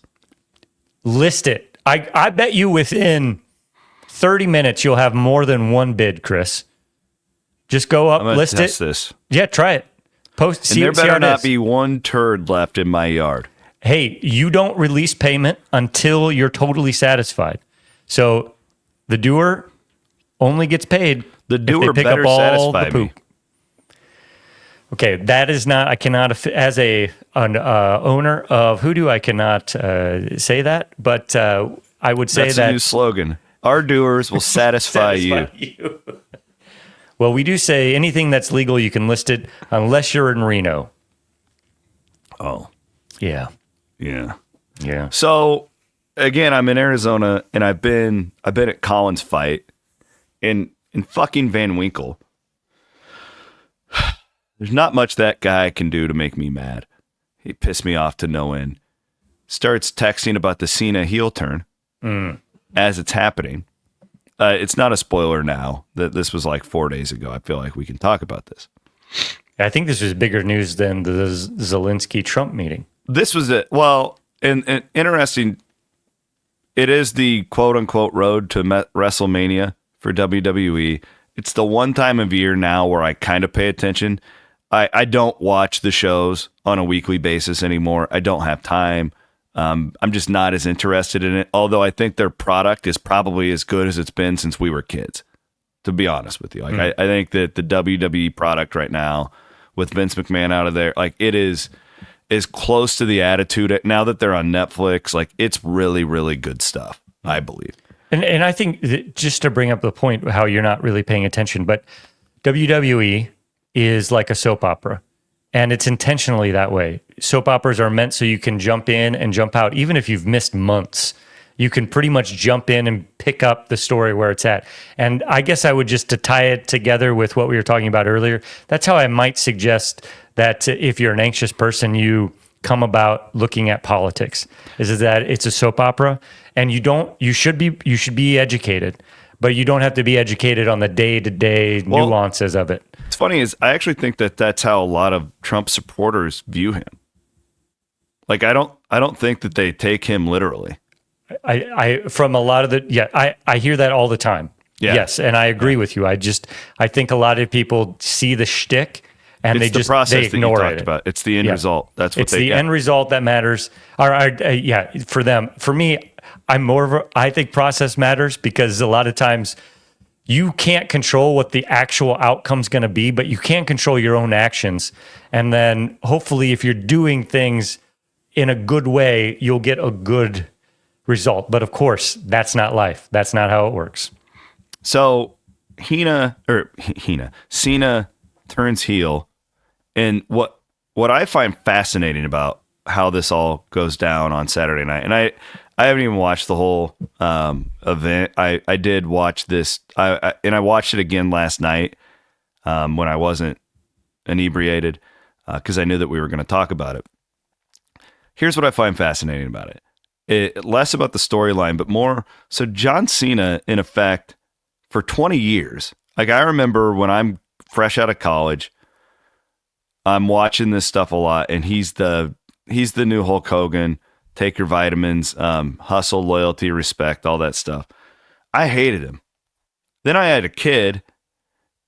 [SPEAKER 4] List it. I bet you within 30 minutes you'll have more than one bid, Chris. Just go up, list it.
[SPEAKER 3] Test this.
[SPEAKER 4] Yeah, try it. Post.
[SPEAKER 3] And there better not be one turd left in my yard.
[SPEAKER 4] Hey, you don't release payment until you're totally satisfied. So the doer only gets paid.
[SPEAKER 3] The doer
[SPEAKER 4] if they pick
[SPEAKER 3] better
[SPEAKER 4] up all
[SPEAKER 3] satisfy
[SPEAKER 4] the poop. Me. Okay, that is not. I cannot, as an owner of Hoodoo, I cannot say that. But I would say
[SPEAKER 3] that's a new slogan. Our doers will satisfy you.
[SPEAKER 4] Well, we do say anything that's legal, you can list it, unless you're in Reno.
[SPEAKER 3] Oh,
[SPEAKER 4] yeah.
[SPEAKER 3] So again, I'm in Arizona, and I've been at Colin's fight. In fucking Van Winkle, there's not much that guy can do to make me mad. He pissed me off to no end. Starts texting about the Cena heel turn as it's happening. It's not a spoiler now that this was like 4 days ago. I feel like we can talk about this.
[SPEAKER 4] I think this was bigger news than the Zelensky-Trump meeting.
[SPEAKER 3] This was it. Well, and interesting. It is the quote-unquote road to WrestleMania for WWE. It's the one time of year now where I kind of pay attention. I don't watch the shows on a weekly basis anymore. I don't have time. I'm just not as interested in it. Although I think their product is probably as good as it's been since we were kids, to be honest with you. Like I think that the WWE product right now with Vince McMahon out of there, like it is close to the Attitude now that they're on Netflix. Like it's really, really good stuff, I believe.
[SPEAKER 4] And I think that just to bring up the point how you're not really paying attention, but WWE is like a soap opera, and it's intentionally that way. Soap operas are meant so you can jump in and jump out. Even if you've missed months, you can pretty much jump in and pick up the story where it's at. And I guess I would just to tie it together with what we were talking about earlier, that's how I might suggest that if you're an anxious person, you come about looking at politics, is that it's a soap opera, and you should be educated, but you don't have to be educated on the day-to-day nuances of it.
[SPEAKER 3] It's funny is I actually think that that's how a lot of Trump supporters view him. Like I don't think that they take him literally.
[SPEAKER 4] I from a lot of I hear that all the time.
[SPEAKER 3] Yeah.
[SPEAKER 4] Yes, and I agree with you. I think a lot of people see the shtick and
[SPEAKER 3] it's
[SPEAKER 4] they
[SPEAKER 3] the process
[SPEAKER 4] they ignore
[SPEAKER 3] that you talked about. It's the end result. That's what
[SPEAKER 4] it's the end result that matters. For them. For me, I think process matters because a lot of times you can't control what the actual outcome's going to be, but you can control your own actions. And then hopefully if you're doing things in a good way, you'll get a good result. But of course, that's not life. That's not how it works.
[SPEAKER 3] So Cena turns heel. And what I find fascinating about how this all goes down on Saturday night, and I haven't even watched the whole event. I did watch this, and I watched it again last night when I wasn't inebriated because I knew that we were going to talk about it. Here's what I find fascinating about it. Less about the storyline, but more so John Cena, in effect, for 20 years. Like I remember when I'm fresh out of college, I'm watching this stuff a lot, and he's the new Hulk Hogan. Take your vitamins, hustle, loyalty, respect, all that stuff. I hated him. Then I had a kid,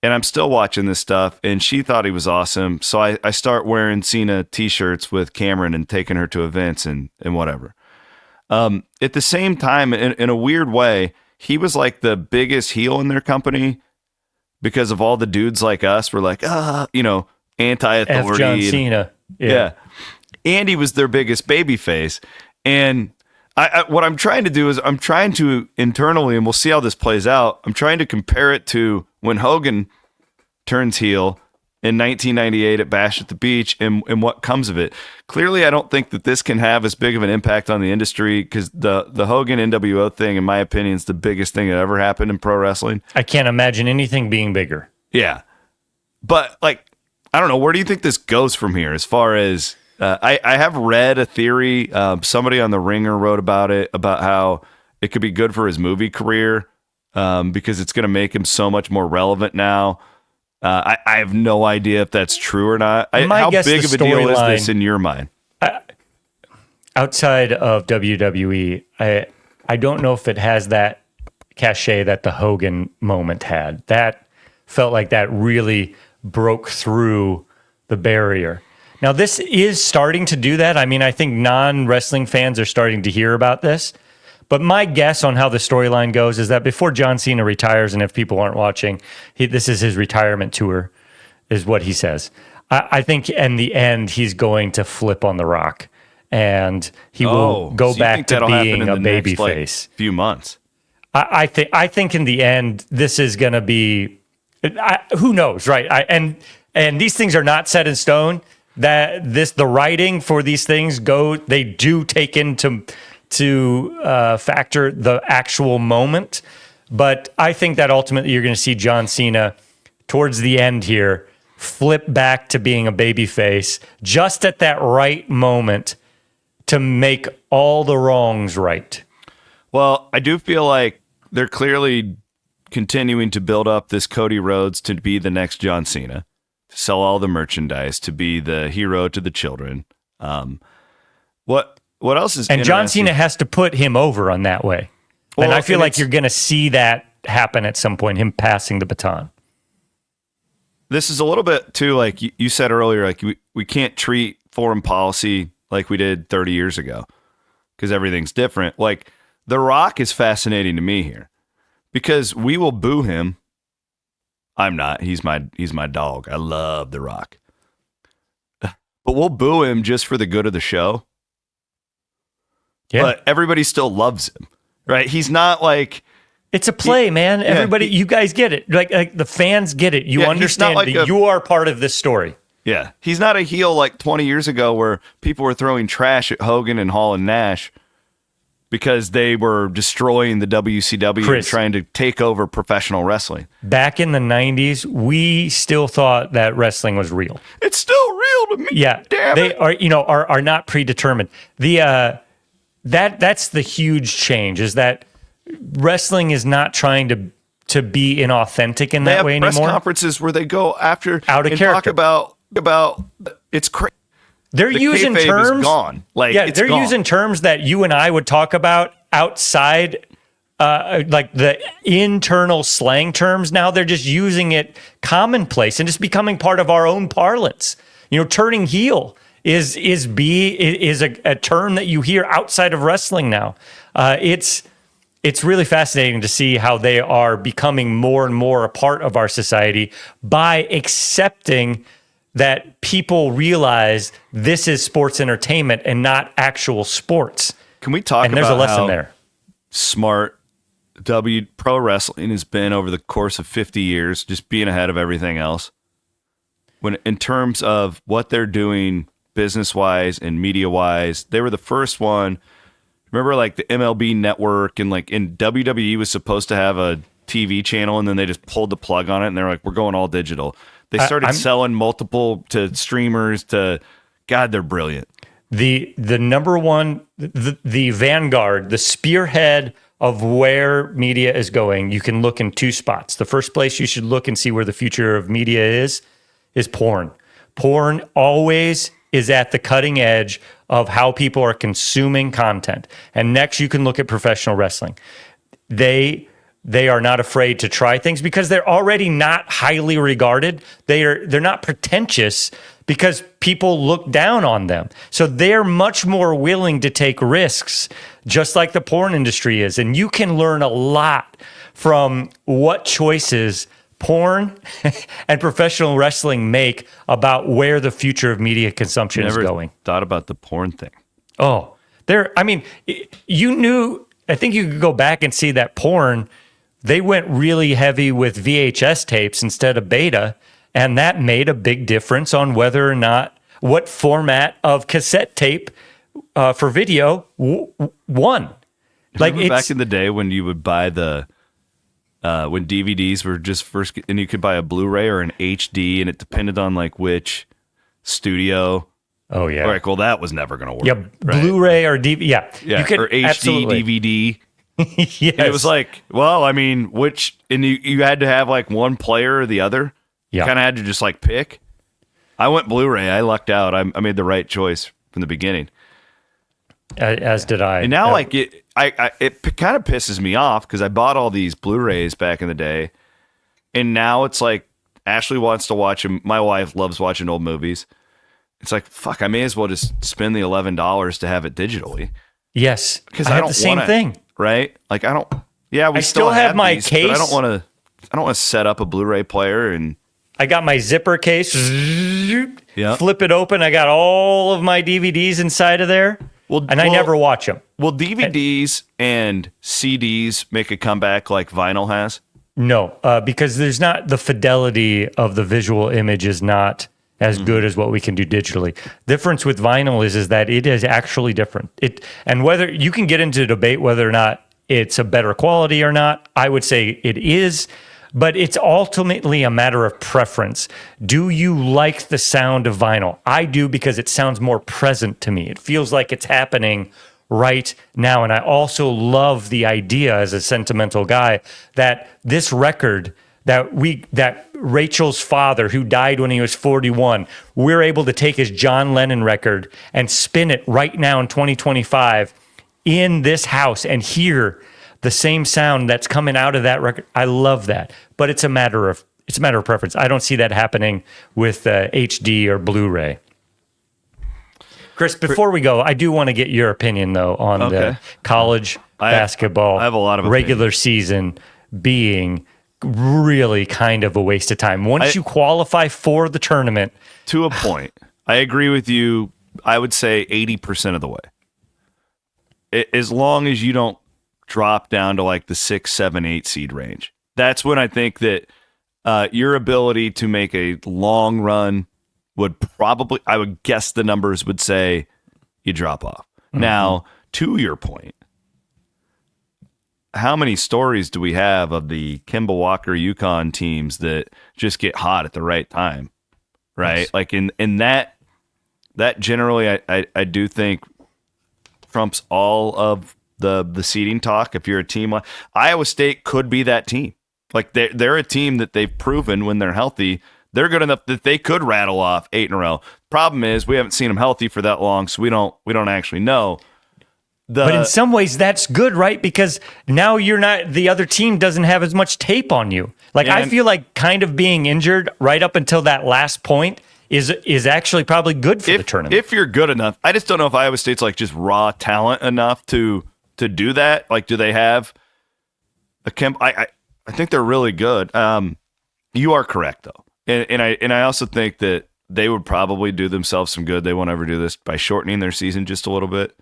[SPEAKER 3] And I'm still watching this stuff, and she thought he was awesome. So I start wearing Cena t-shirts with Cameron and taking her to events and whatever. At the same time, in a weird way, he was like the biggest heel in their company because of all the dudes like us were like, anti-authority.
[SPEAKER 4] F. John Cena.
[SPEAKER 3] Yeah. And he was their biggest baby face. And what I'm trying to do is I'm trying to internally, and we'll see how this plays out, I'm trying to compare it to when Hogan turns heel in 1998 at Bash at the Beach and what comes of it. Clearly, I don't think that this can have as big of an impact on the industry because the Hogan NWO thing, in my opinion, is the biggest thing that ever happened in pro wrestling.
[SPEAKER 4] I can't imagine anything being bigger.
[SPEAKER 3] Yeah. But, I don't know, where do you think this goes from here as far as... I have read a theory. Somebody on The Ringer wrote about it, about how it could be good for his movie career because it's going to make him so much more relevant now. I have no idea if that's true or not. How big of a deal is this in your mind?
[SPEAKER 4] Outside of WWE, I don't know if it has that cachet that the Hogan moment had. That felt like that really broke through the barrier. Now, this is starting to do that. I mean, I think non-wrestling fans are starting to hear about this. But my guess on how the storyline goes is that before John Cena retires, and if people aren't watching, this is his retirement tour, is what he says. I think in the end, he's going to flip on The Rock, and he will go back to being a baby face.
[SPEAKER 3] Few months.
[SPEAKER 4] I think in the end, this is going to be, who knows, right? And these things are not set in stone. The writing for these things they do take into factor the actual moment, but I think that ultimately you're going to see John Cena towards the end here flip back to being a babyface just at that right moment to make all the wrongs right.
[SPEAKER 3] Well, I do feel like they're clearly continuing to build up this Cody Rhodes to be the next John Cena. To sell all the merchandise, to be the hero to the children. What else is
[SPEAKER 4] and John Cena has to put him over on that way. Well, and I feel like you're going to see that happen at some point, him passing the baton.
[SPEAKER 3] This is a little bit too, like you said earlier, like we can't treat foreign policy like we did 30 years ago because everything's different. Like The Rock is fascinating to me here because we will boo him. I'm not. He's my dog. I love The Rock. But we'll boo him just for the good of the show. Yeah. But everybody still loves him, right? He's not like...
[SPEAKER 4] It's a play, man. Everybody, you guys get it. Like the fans get it. You understand that you are part of this story.
[SPEAKER 3] Yeah. He's not a heel like 20 years ago where people were throwing trash at Hogan and Hall and Nash because they were destroying the WCW and trying to take over professional wrestling.
[SPEAKER 4] Back in the 90s, we still thought that wrestling was real.
[SPEAKER 3] It's still real to me.
[SPEAKER 4] Yeah.
[SPEAKER 3] Damn
[SPEAKER 4] they
[SPEAKER 3] it.
[SPEAKER 4] are not predetermined. That's the huge change, is that wrestling is not trying to be inauthentic in that way anymore.
[SPEAKER 3] They have press conferences where they go after
[SPEAKER 4] out of character.
[SPEAKER 3] Talk about it's crazy.
[SPEAKER 4] They're using terms.
[SPEAKER 3] Gone.
[SPEAKER 4] They're using terms that you and I would talk about outside, like the internal slang terms. Now they're just using it commonplace and just becoming part of our own parlance. Turning heel is a term that you hear outside of wrestling now. It's really fascinating to see how they are becoming more and more a part of our society by accepting that people realize this is sports entertainment and not actual sports.
[SPEAKER 3] Can we talk about
[SPEAKER 4] there's a lesson
[SPEAKER 3] how
[SPEAKER 4] there.
[SPEAKER 3] Smart pro wrestling has been over the course of 50 years, just being ahead of everything else? When in terms of what they're doing business-wise and media-wise, they were the first one. Remember, like the MLB Network and WWE was supposed to have a TV channel, and then they just pulled the plug on it, and they're like, "We're going all digital." They started selling multiple to streamers. God, they're brilliant.
[SPEAKER 4] The number one, the vanguard, the spearhead of where media is going. You can look in two spots. The first place you should look and see where the future of media is porn. Porn always is at the cutting edge of how people are consuming content. And next, you can look at professional wrestling. They they are not afraid to try things because they're already not highly regarded. They're not pretentious because people look down on them. So they're much more willing to take risks, just like the porn industry is. And you can learn a lot from what choices porn and professional wrestling make about where the future of media consumption is going.
[SPEAKER 3] Thought about the porn thing.
[SPEAKER 4] Oh, you knew, I think you could go back and see that porn, they went really heavy with VHS tapes instead of beta, and that made a big difference on whether or not what format of cassette tape for video won.
[SPEAKER 3] Remember back in the day when you would buy when DVDs were just first, and you could buy a Blu-ray or an HD, and it depended on like which studio.
[SPEAKER 4] Oh yeah.
[SPEAKER 3] Like, well, that was never going to work.
[SPEAKER 4] Yeah,
[SPEAKER 3] right?
[SPEAKER 4] Blu-ray or DVD. Yeah,
[SPEAKER 3] yeah,
[SPEAKER 4] you could,
[SPEAKER 3] or HD
[SPEAKER 4] absolutely.
[SPEAKER 3] DVD.
[SPEAKER 4] Yes.
[SPEAKER 3] And it was like, well, I mean, and you had to have like one player or the other.
[SPEAKER 4] Yeah.
[SPEAKER 3] You kind of had to just like pick. I went Blu-ray. I lucked out. I made the right choice from the beginning.
[SPEAKER 4] As did I.
[SPEAKER 3] And now, like it kind of pisses me off because I bought all these Blu-rays back in the day, and now it's like Ashley wants to watch them. My wife loves watching old movies. It's like, fuck, I may as well just spend the $11 to have it digitally.
[SPEAKER 4] Yes,
[SPEAKER 3] because
[SPEAKER 4] I have the same thing.
[SPEAKER 3] Right? Like I don't. Yeah, we
[SPEAKER 4] I still have my
[SPEAKER 3] these,
[SPEAKER 4] case.
[SPEAKER 3] But I don't want to set up a Blu-ray player and.
[SPEAKER 4] I got my zipper case.
[SPEAKER 3] Yep.
[SPEAKER 4] Flip it open. I got all of my DVDs inside of there. I never watch them.
[SPEAKER 3] Will DVDs and CDs make a comeback like vinyl has?
[SPEAKER 4] No, because there's not the fidelity of the visual image is not as good as what we can do digitally. Difference with vinyl is that it is actually different. And whether you can get into a debate whether or not it's a better quality or not, I would say it is. But it's ultimately a matter of preference. Do you like the sound of vinyl? I do because it sounds more present to me. It feels like it's happening right now. And I also love the idea as a sentimental guy that this record that Rachel's father, who died when he was 41, we're able to take his John Lennon record and spin it right now in 2025 in this house and hear the same sound that's coming out of that record. I love that, but it's a matter of preference. I don't see that happening with HD or Blu-ray. Chris, before we go, I do want to get your opinion though on the college basketball.
[SPEAKER 3] I have a lot of
[SPEAKER 4] regular season being really kind of a waste of time. Once you qualify for the tournament,
[SPEAKER 3] to a point, I agree with you. I would say 80% of the way. As long as you don't drop down to like the 6, 7, 8 seed range. That's when I think that your ability to make a long run would probably, I would guess the numbers would say you drop off. Mm-hmm. Now, to your point, how many stories do we have of the Kemba Walker UConn teams that just get hot at the right time? Right? Yes. Like in that generally I do think trumps all of the seeding talk. If you're a team like Iowa State could be that team. Like they're a team that they've proven when they're healthy, they're good enough that they could rattle off 8 in a row. Problem is we haven't seen them healthy for that long, so we don't actually know.
[SPEAKER 4] But in some ways that's good, right? Because now the other team doesn't have as much tape on you. Like I feel like kind of being injured right up until that last point is actually probably good for the tournament.
[SPEAKER 3] If you're good enough. I just don't know if Iowa State's like just raw talent enough to do that. Like, do they have a I think they're really good. You are correct though. And I also think that they would probably do themselves some good. They won't ever do this by shortening their season just a little bit.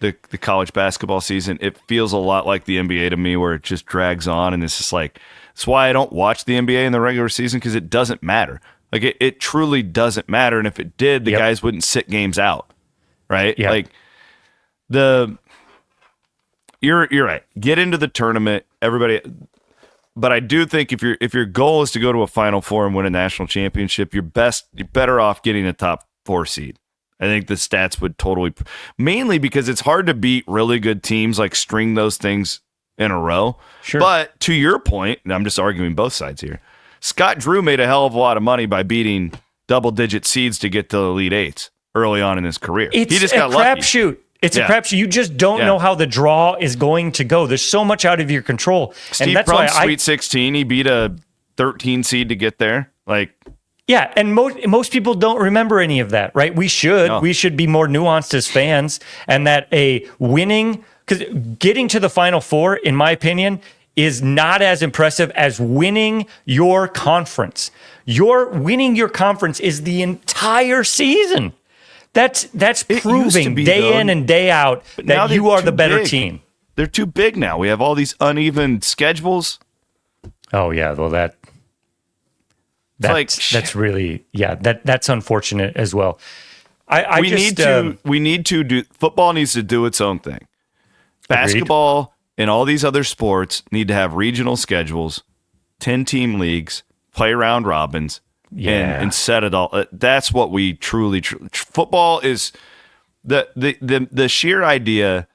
[SPEAKER 3] The college basketball season, it feels a lot like the NBA to me, where it just drags on, and it's just like, that's why I don't watch the NBA in the regular season, because it doesn't matter. Like it truly doesn't matter. And if it did, the guys wouldn't sit games out, right?
[SPEAKER 4] Yep.
[SPEAKER 3] Like you're right. Get into the tournament, everybody. But I do think if your goal is to go to a Final Four and win a national championship, you're better off getting a top 4 seed. I think the stats would totally, mainly because it's hard to beat really good teams, like string those things in a row.
[SPEAKER 4] Sure.
[SPEAKER 3] But to your point, and I'm just arguing both sides here, Scott Drew made a hell of a lot of money by beating double-digit seeds to get to the Elite Eights early on in his career.
[SPEAKER 4] It's
[SPEAKER 3] he just got
[SPEAKER 4] a crapshoot. It's a crapshoot. You just don't know how the draw is going to go. There's so much out of your control.
[SPEAKER 3] Steve Crump's Sweet 16, he beat a 13 seed to get there.
[SPEAKER 4] Yeah, and most people don't remember any of that, right? We should. No. We should be more nuanced as fans, and that because getting to the Final Four, in my opinion, is not as impressive as winning your conference. Winning your conference is the entire season. That's proving day in and day out that you are the better team.
[SPEAKER 3] They're too big now. We have all these uneven schedules.
[SPEAKER 4] Oh yeah, well that's really that's unfortunate as well. Football
[SPEAKER 3] needs to do its own thing. Basketball and all these other sports need to have regional schedules, 10-team leagues, play round robins, and set it all. That's what we truly football is. The sheer idea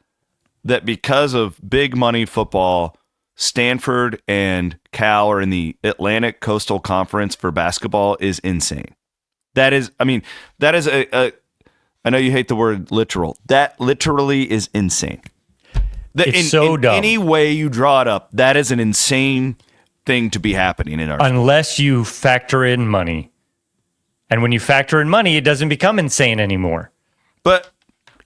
[SPEAKER 3] that because of big money football, Stanford and Cal are in the Atlantic Coastal Conference for basketball is insane. I know you hate the word literal. That literally is insane.
[SPEAKER 4] It's so dumb.
[SPEAKER 3] Any way you draw it up, that is an insane thing to be happening in our
[SPEAKER 4] unless you factor in money. And when you factor in money, it doesn't become insane anymore.
[SPEAKER 3] But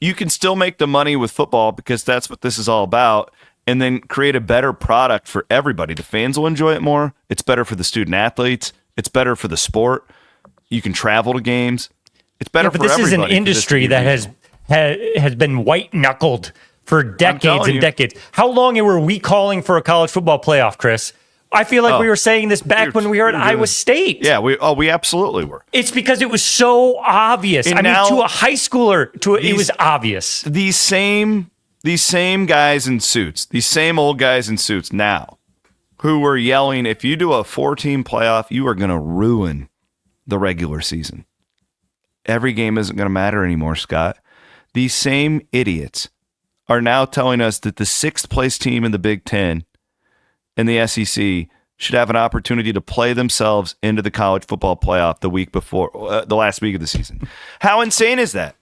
[SPEAKER 3] you can still make the money with football because that's what this is all about, and then create a better product for everybody. The fans will enjoy it more. It's better for the student athletes. It's better for the sport. You can travel to games. It's better for everybody.
[SPEAKER 4] This is an industry that has been white-knuckled for decades and decades. How long were we calling for a college football playoff, Chris? I feel like we were saying this back when we were at Iowa State.
[SPEAKER 3] Yeah, we absolutely were.
[SPEAKER 4] It's because it was so obvious. To a high schooler, it was obvious.
[SPEAKER 3] These same guys in suits, these same old guys in suits now, who were yelling, if you do a 4-team playoff, you are going to ruin the regular season. Every game isn't going to matter anymore, Scott. These same idiots are now telling us that the 6th place team in the Big Ten and the SEC should have an opportunity to play themselves into the college football playoff the week before, the last week of the season. How insane is that?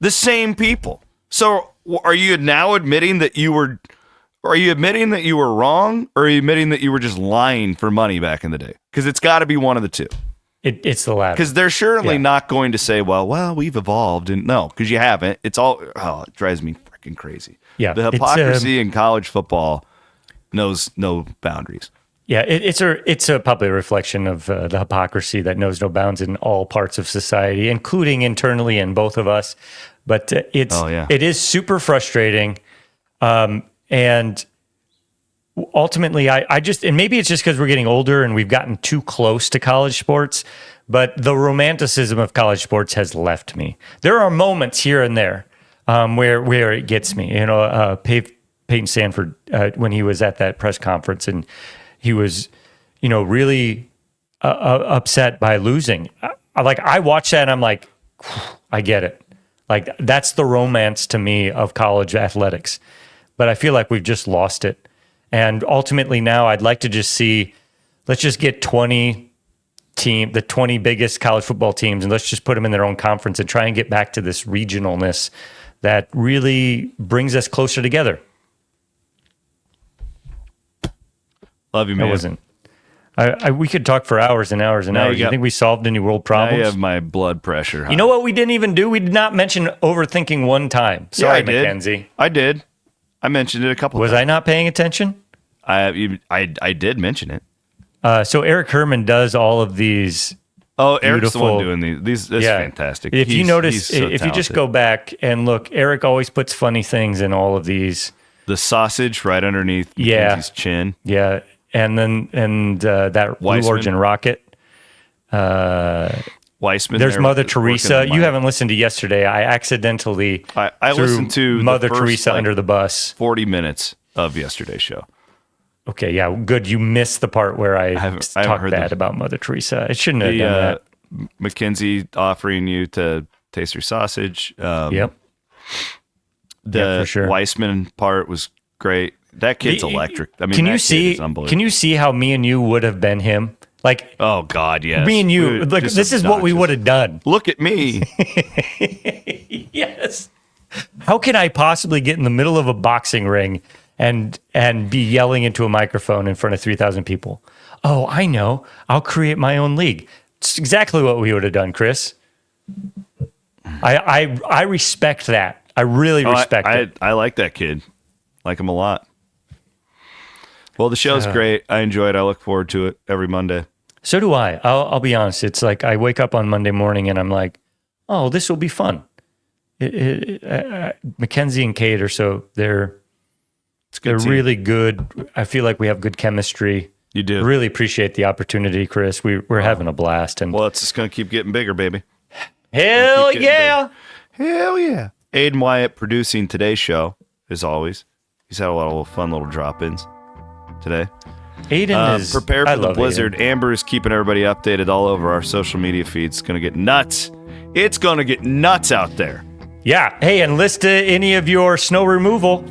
[SPEAKER 3] The same people. So are you now admitting that you were wrong, or are you admitting that you were just lying for money back in the day? Because it's got to be one of the two.
[SPEAKER 4] It's the latter.
[SPEAKER 3] Because they're surely not going to say, well, we've evolved. And no, because you haven't. It's all, it drives me freaking crazy.
[SPEAKER 4] Yeah,
[SPEAKER 3] the hypocrisy in college football knows no boundaries.
[SPEAKER 4] Yeah, it's probably a reflection of the hypocrisy that knows no bounds in all parts of society, including internally in both of us. But it is super frustrating. And ultimately, and maybe it's just because we're getting older and we've gotten too close to college sports, but the romanticism of college sports has left me. There are moments here and there where it gets me. Peyton Sanford, when he was at that press conference and he was, really upset by losing. I watched that and I'm like, I get it. Like, that's the romance to me of college athletics. But I feel like we've just lost it. And ultimately now I'd like to just see, let's just get the 20 biggest college football teams, and let's just put them in their own conference and try and get back to this regionalness that really brings us closer together.
[SPEAKER 3] Love you, man.
[SPEAKER 4] It wasn't. We could talk for hours and hours and hours. You think we solved any world problems?
[SPEAKER 3] I have my blood pressure high.
[SPEAKER 4] You know what we didn't even do? We did not mention overthinking one time. Sorry, Mackenzie.
[SPEAKER 3] I did. I mentioned it a couple
[SPEAKER 4] times. Was I not paying attention?
[SPEAKER 3] I did mention it.
[SPEAKER 4] So Eric Herman does all of these.
[SPEAKER 3] Oh, Eric's the one doing these. That's fantastic.
[SPEAKER 4] If you notice, if you just go back and look, Eric always puts funny things in all of these.
[SPEAKER 3] The sausage right underneath Mackenzie's chin.
[SPEAKER 4] Yeah. And that Blue Origin rocket.
[SPEAKER 3] Weissman.
[SPEAKER 4] There's Mother Teresa. You haven't listened to yesterday. I accidentally
[SPEAKER 3] I listened to
[SPEAKER 4] Mother Teresa under the bus.
[SPEAKER 3] 40 minutes of yesterday's show.
[SPEAKER 4] Okay, yeah, good. You missed the part where I talked bad about Mother Teresa. I shouldn't have done that.
[SPEAKER 3] Mackenzie offering you to taste her sausage.
[SPEAKER 4] Yep.
[SPEAKER 3] For sure. Weissman part was great. That kid's electric. I mean,
[SPEAKER 4] can you see how me and you would have been him? Like,
[SPEAKER 3] oh God, yes.
[SPEAKER 4] Me and you, look, this is what we would have done.
[SPEAKER 3] Look at me.
[SPEAKER 4] Yes. How can I possibly get in the middle of a boxing ring and be yelling into a microphone in front of 3,000 people? Oh, I know. I'll create my own league. It's exactly what we would have done, Chris. I respect that. I really respect it.
[SPEAKER 3] I like that kid. Like him a lot. Well, the show's great. I enjoy it. I look forward to it every Monday.
[SPEAKER 4] So do I. I'll be honest. It's like I wake up on Monday morning and I'm like, oh, this will be fun. Mackenzie and Kate are they're really good. I feel like we have good chemistry.
[SPEAKER 3] You do.
[SPEAKER 4] Really appreciate the opportunity, Chris. We're having a blast. And
[SPEAKER 3] well, it's just going to keep getting bigger, baby.
[SPEAKER 4] Hell yeah.
[SPEAKER 3] Hell yeah. Aiden Wyatt producing today's show, as always. He's had a lot of fun little drop-ins today.
[SPEAKER 4] Aiden is...
[SPEAKER 3] Prepare for the blizzard.
[SPEAKER 4] Aiden.
[SPEAKER 3] Amber is keeping everybody updated all over our social media feeds. It's going to get nuts. It's going to get nuts out there.
[SPEAKER 4] Yeah. Hey, and list any of your snow removal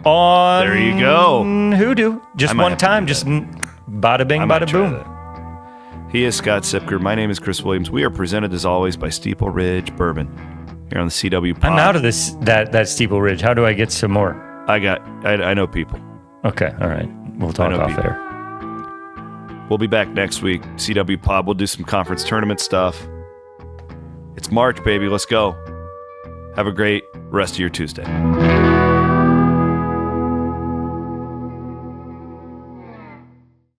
[SPEAKER 4] on...
[SPEAKER 3] There you go.
[SPEAKER 4] Hoodoo. Just one time. Just bada bing, bada boom.
[SPEAKER 3] He is Scott Siepker. My name is Chris Williams. We are presented, as always, by Steeple Ridge Bourbon here on the CW Pod.
[SPEAKER 4] I'm out of that Steeple Ridge. How do I get some more?
[SPEAKER 3] I know people.
[SPEAKER 4] Okay, all right. We'll talk off air.
[SPEAKER 3] We'll be back next week. CW Pod. We'll do some conference tournament stuff. It's March, baby. Let's go. Have a great rest of your Tuesday.